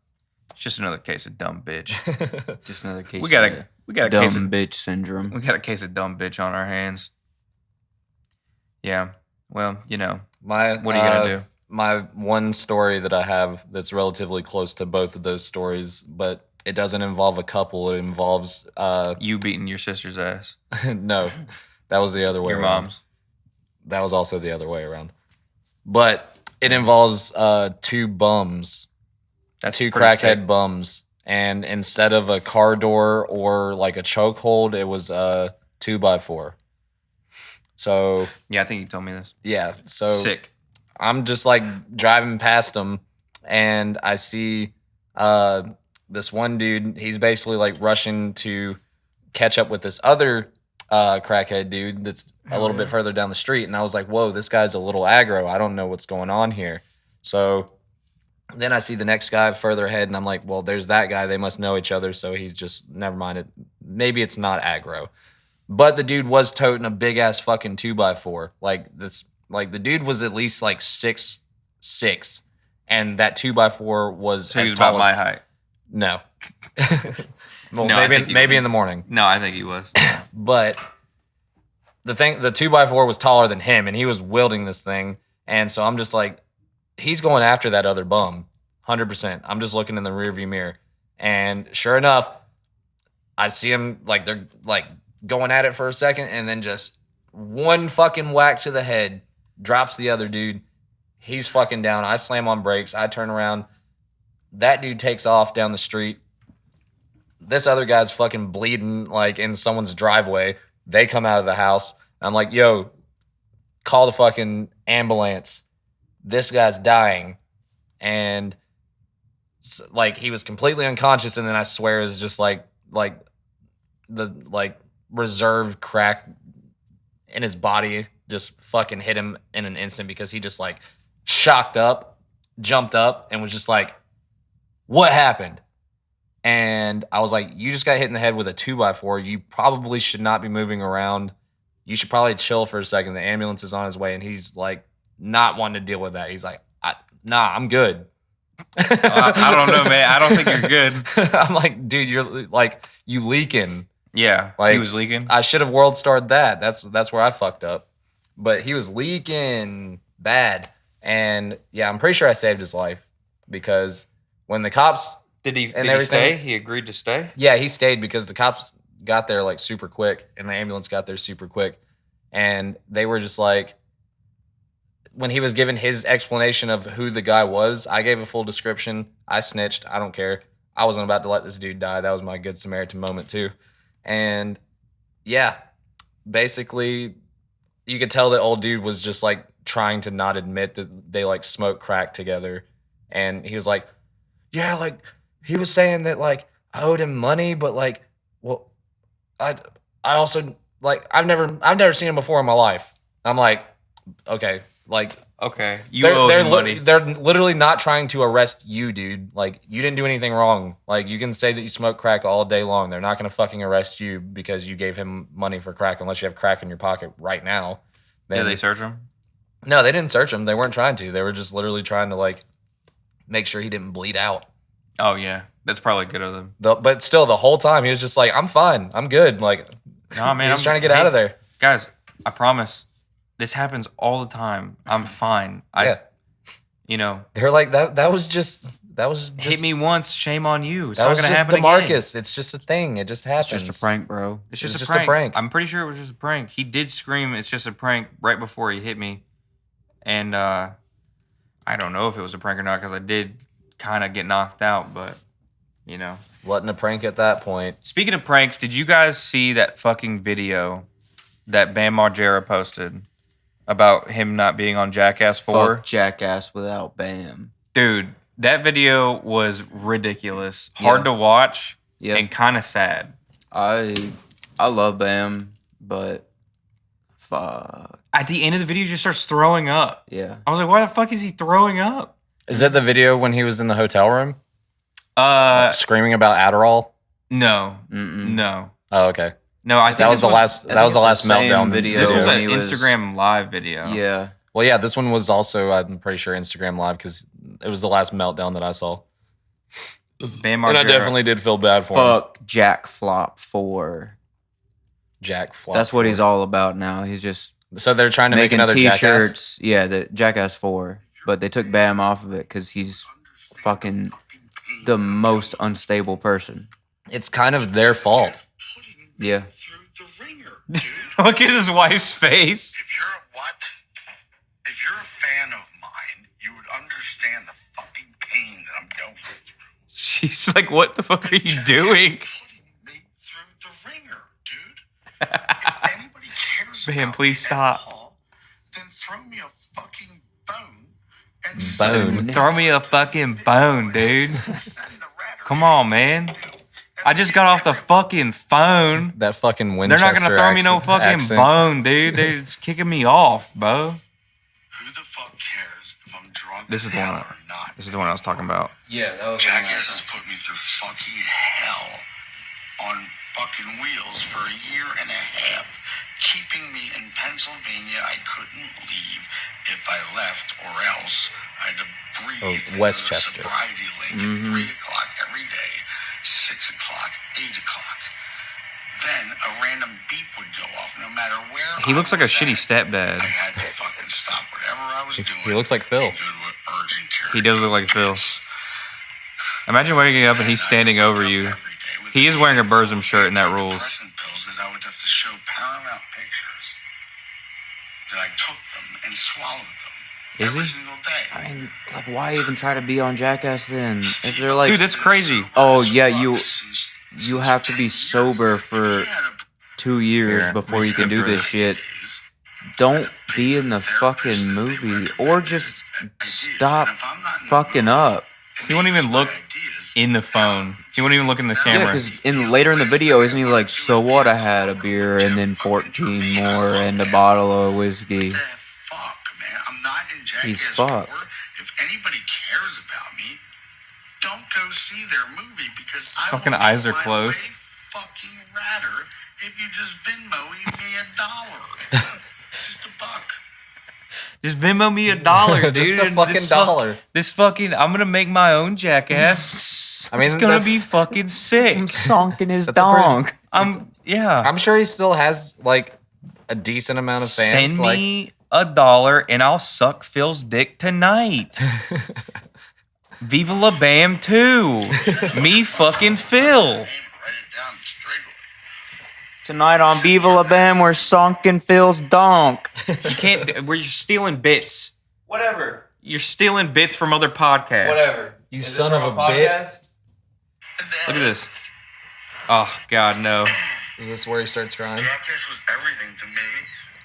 S1: It's just another case of dumb bitch.
S3: Just another case.
S1: we got
S3: of
S1: a
S3: dumb
S1: case of
S3: bitch syndrome.
S1: we got a case of dumb bitch on our hands. Yeah. Well, what are you gonna do?
S2: My one story that I have that's relatively close to both of those stories, but it doesn't involve a couple. It involves
S1: You beating your sister's ass.
S2: no, that was the other way
S1: Your
S2: around.
S1: mom's.
S2: That was also the other way around. But it involves two bums,
S1: That's
S2: two
S1: pretty
S2: crackhead
S1: sick.
S2: bums, and instead of a car door or like a chokehold, it was a 2x4. So
S1: Yeah, I think you told me this.
S2: yeah, so
S1: Sick.
S2: I'm just like driving past them, and I see this one dude. He's basically like rushing to catch up with this other crackhead dude that's a little bit further down the street. And I was like, whoa, this guy's a little aggro. I don't know what's going on here. So then I see the next guy further ahead, and I'm like, well, there's that guy. They must know each other. So he's just, never mind it. Maybe it's not aggro. But the dude was toting a big ass fucking 2x4. Like the dude was at least like 6'6", and that 2x4 was
S1: So he
S2: as
S1: was
S2: tall
S1: about my
S2: as
S1: height.
S2: no. Well,
S1: No, I think
S2: maybe in the morning.
S1: No, I think he was.
S2: But the 2x4 was taller than him, and he was wielding this thing. And so I'm just like, he's going after that other bum, 100%. I'm just looking in the rearview mirror, and sure enough, I see him like they're like going at it for a second, and then just one fucking whack to the head, drops the other dude. He's fucking down. I slam on brakes. I turn around. That dude takes off down the street. This other guy's fucking bleeding like in someone's driveway. They come out of the house. I'm like, yo, call the fucking ambulance. This guy's dying. And like he was completely unconscious, and then I swear is just like the like reserved crack in his body just fucking hit him in an instant because he just like shocked up, jumped up, and was just like, what happened? And I was like, you just got hit in the head with a 2x4. You probably should not be moving around. You should probably chill for a second. The ambulance is on his way. And he's like, not wanting to deal with that. He's like, nah, I'm good.
S1: I don't know, man. I don't think you're good.
S2: I'm like, dude, you're like, you leaking.
S1: Yeah,
S2: Like,
S1: he was leaking.
S2: I should have world starred that. That's where I fucked up. But he was leaking bad. And yeah, I'm pretty sure I saved his life because when the cops...
S1: Did he
S2: everything-
S1: stay? He agreed to stay?
S2: Yeah, he stayed because the cops got there like super quick and the ambulance got there super quick. And they were just like, when he was given his explanation of who the guy was, I gave a full description. I snitched. I don't care. I wasn't about to let this dude die. That was my good Samaritan moment too. And yeah, basically you could tell that old dude was just like trying to not admit that they like smoked crack together. And he was like, yeah, like he was saying that like I owed him money, but like, well, I also like I've never seen him before in my life. I'm like, okay, like
S1: okay, you owe him money.
S2: They're literally not trying to arrest you, dude. Like you didn't do anything wrong. Like you can say that you smoke crack all day long. They're not gonna fucking arrest you because you gave him money for crack unless you have crack in your pocket right now.
S1: Did they search him?
S2: No, they didn't search him. They weren't trying to. They were just literally trying to like make sure he didn't bleed out.
S1: Oh yeah, that's probably good of them.
S2: But still, the whole time he was just like, "I'm fine, I'm good." Like,
S1: nah, man,
S2: he was trying to get out of there.
S1: Guys, I promise, this happens all the time. I'm fine.
S2: Yeah.
S1: You know,
S2: They're like that was just
S1: hit me once, shame on you. It's
S2: that
S1: not
S2: was
S1: gonna
S2: just
S1: happen
S2: DeMarcus.
S1: again.
S2: It's just a thing. It just happens.
S3: It's just a prank, bro.
S1: It's just,
S2: It's
S1: a,
S2: just a
S1: prank.
S2: prank.
S1: I'm pretty sure it was just a prank. He did scream, "It's just a prank," right before he hit me, and I don't know if it was a prank or not because I did kind of get knocked out, but you know,
S2: Wasn't a prank at that point.
S1: Speaking of pranks, did you guys see that fucking video that Bam Margera posted about him not being on Jackass 4?
S3: Fuck Jackass without Bam.
S1: Dude, that video was ridiculous. Hard to watch and kind of sad.
S3: I love Bam, but fuck.
S1: At the end of the video, he just starts throwing up.
S3: Yeah.
S1: I was like, why the fuck is he throwing up?
S2: Is that the video when he was in the hotel room screaming about Adderall?
S1: No.
S3: Mm-mm.
S1: No.
S2: Oh, okay.
S1: No, I think
S2: That was the last. That was the last meltdown
S3: video.
S1: This was
S3: when
S1: an
S3: he was-
S1: Instagram live video.
S3: Yeah.
S2: Well, yeah, this one was also, I'm pretty sure, Instagram Live because it was the last meltdown that I saw.
S1: Bam Margera.
S2: And I definitely did feel bad for him.
S3: Fuck Jack Flop 4.
S2: Jack Flop.
S3: That's what he's all about now. He's just
S2: So they're trying to make
S3: making
S2: another
S3: t-shirts.
S2: Jackass?
S3: Yeah, the Jackass 4. But they took Bam off of it because he's fucking the most unstable person.
S2: It's kind of their fault.
S3: Yeah.
S4: Through the ringer, dude.
S1: Look at his wife's face.
S4: If you're a fan of mine, you would understand the fucking pain that I'm going through.
S1: She's like, what the fuck are you doing?
S4: Putting me through the ringer, dude. If anybody cares
S1: Man,
S4: about
S1: please
S4: me
S1: stop.
S4: at all, then throw me a fucking bone and
S2: Bone.
S1: Throw me a fucking bone, dude.
S4: send the rat or
S1: Come on, man. I just got off the fucking phone.
S2: That fucking
S1: They're
S2: Winchester
S1: not gonna throw me no fucking
S2: accent.
S1: bone, dude. They're just kicking me off, bro.
S4: Who the fuck cares if I'm drunk
S1: This is the one.
S4: or not?
S1: This is the one I was talking about.
S3: Yeah, that was
S4: Jackass has put me through fucking hell on fucking wheels for a year and a half, keeping me in Pennsylvania. I couldn't leave if I left, or else I had to breathe
S2: Westchester.
S4: in the sobriety link at 3 o'clock every day, 6 o'clock, 8 o'clock. Then a random beep would go off, no matter where.
S1: He looks like a
S4: I was
S1: shitty
S4: at.
S1: stepdad.
S4: I had to fucking stop whatever I was doing.
S2: He looks like Phil.
S4: and go to an urgent care.
S1: He does look like Phil. Imagine waking up and he's standing over you.
S4: Every day with
S1: He is wearing a Burzum shirt, and that rules.
S4: Antidepressant pills that I would have to show Paramount Pictures that I took them and swallowed them
S1: Is
S4: every
S1: he?
S4: single day.
S3: I mean, like, why even try to be on Jackass then? If they're like,
S1: Dude, that's crazy.
S3: oh yeah, you have to be sober for 2 years
S1: Here,
S3: before
S1: let me
S3: you can do
S1: skip
S3: this shit. Don't be in the fucking movie, or just stop fucking up.
S1: He won't even look in the phone. He won't even look in the
S3: Yeah,
S1: camera.
S3: because later in the video, isn't he like, so what? I had a beer and then 14 more and a bottle of whiskey.
S4: Fuck, man. I'm not in Jackass
S3: He's
S4: 4.
S3: fucked.
S4: If anybody cares about me, don't go see their movie because I
S1: fucking
S4: will
S1: eyes
S4: make
S1: are
S4: my
S1: closed.
S4: way fucking radder if you just Venmo me $1. Just $1.
S1: Just Venmo me $1, dude.
S2: Just a
S1: and
S2: fucking
S1: this
S2: dollar.
S1: This fucking, I'm gonna make my own Jackass.
S2: I mean,
S1: It's gonna
S2: that's-
S1: be fucking sick.
S3: Sunk in his
S2: That's a pretty-
S3: donk.
S2: I'm sure he still has like a decent amount of fans.
S1: Send
S2: like,
S1: me $1 and I'll suck Phil's dick tonight. Viva La Bam 2. Me fucking Phil.
S4: Write it down straight away.
S3: Tonight on Viva La Bam, we're sunken Phil's donk.
S1: You can't, where you're stealing bits. Whatever. You're stealing bits from other podcasts.
S2: you son of a bitch.
S1: Look at this. Oh, God, no.
S2: Is this where he starts crying?
S4: Jackass was everything to me.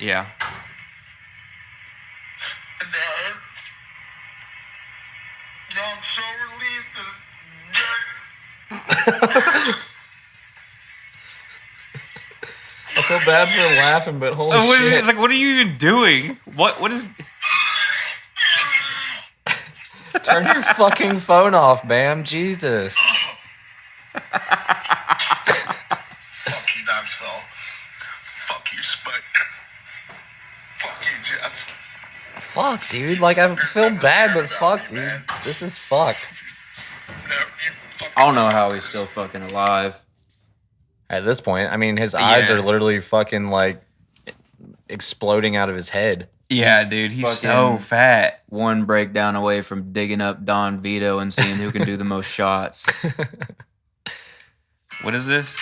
S1: Yeah.
S4: And now I'm so relieved that
S2: I feel bad for laughing, but holy
S1: What is,
S2: shit.
S1: it's like, what are you even doing? What is...
S2: Turn your fucking phone off, Bam. Jesus.
S4: Fuck you, Knoxville. Fuck you, Spike. Fuck you, Jeff.
S2: Fuck, dude. Like, I feel bad, but fuck, dude. This is fucked.
S4: No, you fucking
S3: I don't know how he's still fucking alive.
S2: At this point, I mean, his eyes
S1: Yeah.
S2: are literally fucking, like, exploding out of his head.
S1: Yeah, dude, he's so
S3: Fucking-
S1: fat.
S3: One breakdown away from digging up Don Vito and seeing who can do the most shots.
S1: What is this?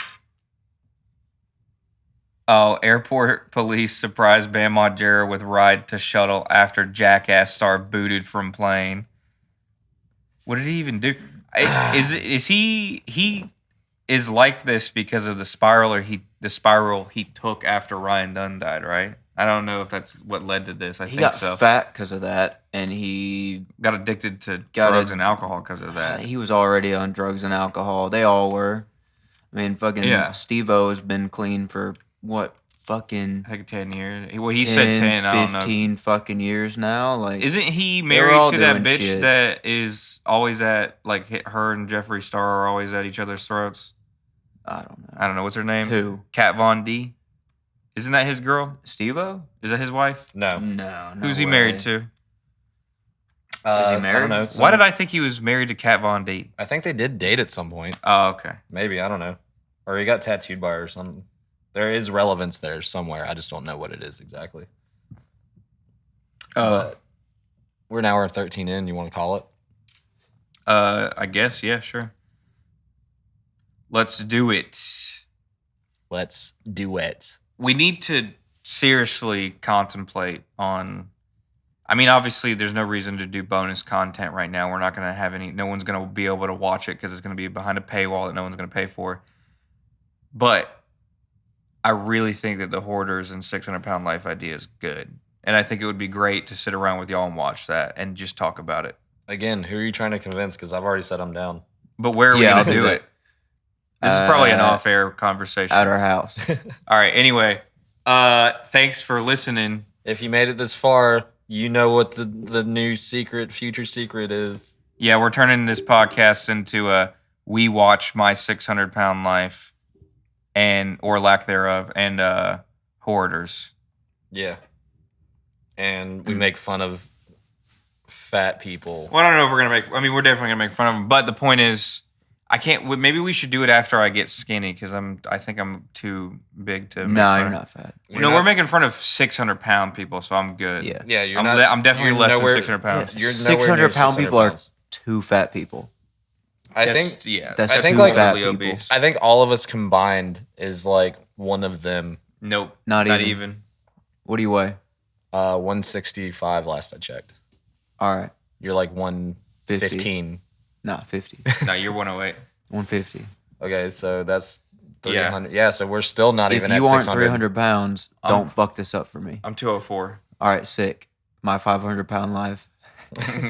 S1: Oh, airport police surprised Bam Margera with ride to shuttle after Jackass star booted from plane. What did he even do? Is he is like this because of the spiral he took after Ryan Dunn died, right? I don't know if that's what led to this. I
S3: He
S1: think
S3: got
S1: so.
S3: fat because of that, and he
S1: Got addicted to
S3: Got
S1: drugs
S3: it.
S1: and alcohol because of that.
S3: he was already on drugs and alcohol. They all were. I mean, fucking
S1: Yeah.
S3: Steve-O has been clean for what, fucking
S1: I think 10 years. Well, he
S3: 10,
S1: said 10. I don't know.
S3: 15 fucking years now. Like,
S1: Isn't he
S3: were
S1: married
S3: all
S1: to that
S3: doing
S1: bitch
S3: shit.
S1: that is always at, like, her and Jeffree Star are always at each other's throats?
S3: I don't know.
S1: I don't know. What's her name?
S3: Who?
S1: Kat Von D? Isn't that his girl?
S3: Steve-O?
S1: Is that his wife?
S2: No.
S3: No.
S1: Who's he married to?
S3: Is he
S2: I
S3: married?
S2: don't know.
S1: Why did I think he was married to Kat Von D?
S2: I think they did date at some point.
S1: Oh, okay.
S2: Maybe. I don't know. Or he got tattooed by her or something. There is relevance there somewhere. I just don't know what it is exactly. But we're an hour and 13 in. You want to call it?
S1: I guess. Yeah, sure. Let's do it.
S2: Let's do it.
S1: We need to seriously contemplate on. I mean, obviously, there's no reason to do bonus content right now. We're not going to have any. No one's going to be able to watch it because it's going to be behind a paywall that no one's going to pay for. But I really think that the Hoarders and 600-Pound Life idea is good, and I think it would be great to sit around with y'all and watch that and just talk about it.
S2: Again, who are you trying to convince? Because I've already said I'm down.
S1: But where are we
S3: Yeah,
S1: going
S3: I'll
S1: to
S3: do
S1: do
S3: that.
S1: it? This is probably an
S3: Uh,
S1: off-air conversation.
S3: At our house.
S1: All right. Anyway, thanks for listening.
S2: If you made it this far, you know what the new future secret is.
S1: Yeah, we're turning this podcast into a We Watch My 600-Pound Life or lack thereof and Hoarders.
S2: Yeah. And we make fun of fat people.
S1: Well, I don't know if we're going to we're definitely going to make fun of them. But the point is, maybe we should do it after I get skinny because I think I'm too big to make
S3: No,
S1: fun
S3: you're
S1: of.
S3: not fat.
S1: No, we're making fun of 600-pound people, so I'm good.
S3: Yeah.
S2: Yeah, you're
S1: I'm definitely
S2: you're
S1: less
S2: nowhere-
S1: than 600 pounds.
S2: You're nowhere near
S3: 600-pound
S2: 600
S3: people are
S2: pounds.
S3: two fat people.
S2: think
S1: yeah.
S3: That's
S2: I think
S3: two
S2: like
S3: fat
S1: really
S3: people.
S1: obese.
S2: I think all of us combined is like one of them.
S1: Nope,
S3: Not
S1: not
S3: even.
S1: even.
S3: What do you weigh?
S2: 165 last I checked.
S3: All right.
S2: You're like 115.
S3: Nah, 50.
S1: No, you're 108.
S3: 150.
S2: Okay, so that's
S1: Yeah.
S2: 300. Yeah, so we're still not
S3: If
S2: even
S3: you
S2: at
S3: aren't
S2: 600.
S3: 300 pounds, don't fuck this up for me.
S1: I'm 204.
S3: All right, sick. My 500-pound life.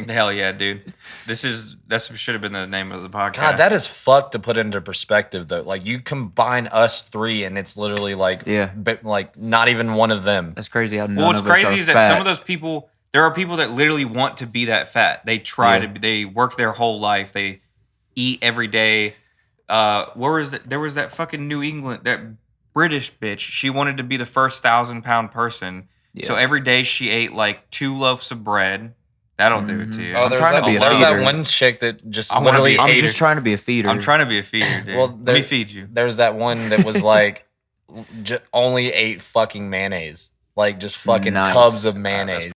S1: Hell yeah, dude. That should have been the name of the podcast.
S2: God, that is fucked to put into perspective though. Like you combine us three, and it's literally like,
S3: Yeah.
S2: like not even one of them.
S3: That's crazy how none
S1: Well, what's
S3: of us are
S1: crazy is that
S3: fat.
S1: some of those people, there are people that literally want to be that fat. They try to, they work their whole life. They eat every day. There was that fucking New England, that British bitch. She wanted to be the first 1,000-pound person.
S3: Yeah.
S1: So every day she ate like 2 loaves of bread. That'll do it to you.
S3: I'm trying to be a
S2: There's that
S3: feeder.
S2: one chick that just
S1: I wanna
S2: literally
S1: be a
S3: I'm
S2: ate.
S3: just trying to be a feeder.
S1: I'm trying to be a feeder, dude.
S2: Well,
S1: Let me feed you.
S2: There's that one that was like only ate fucking mayonnaise, like just fucking
S3: Nice.
S2: tubs of mayonnaise.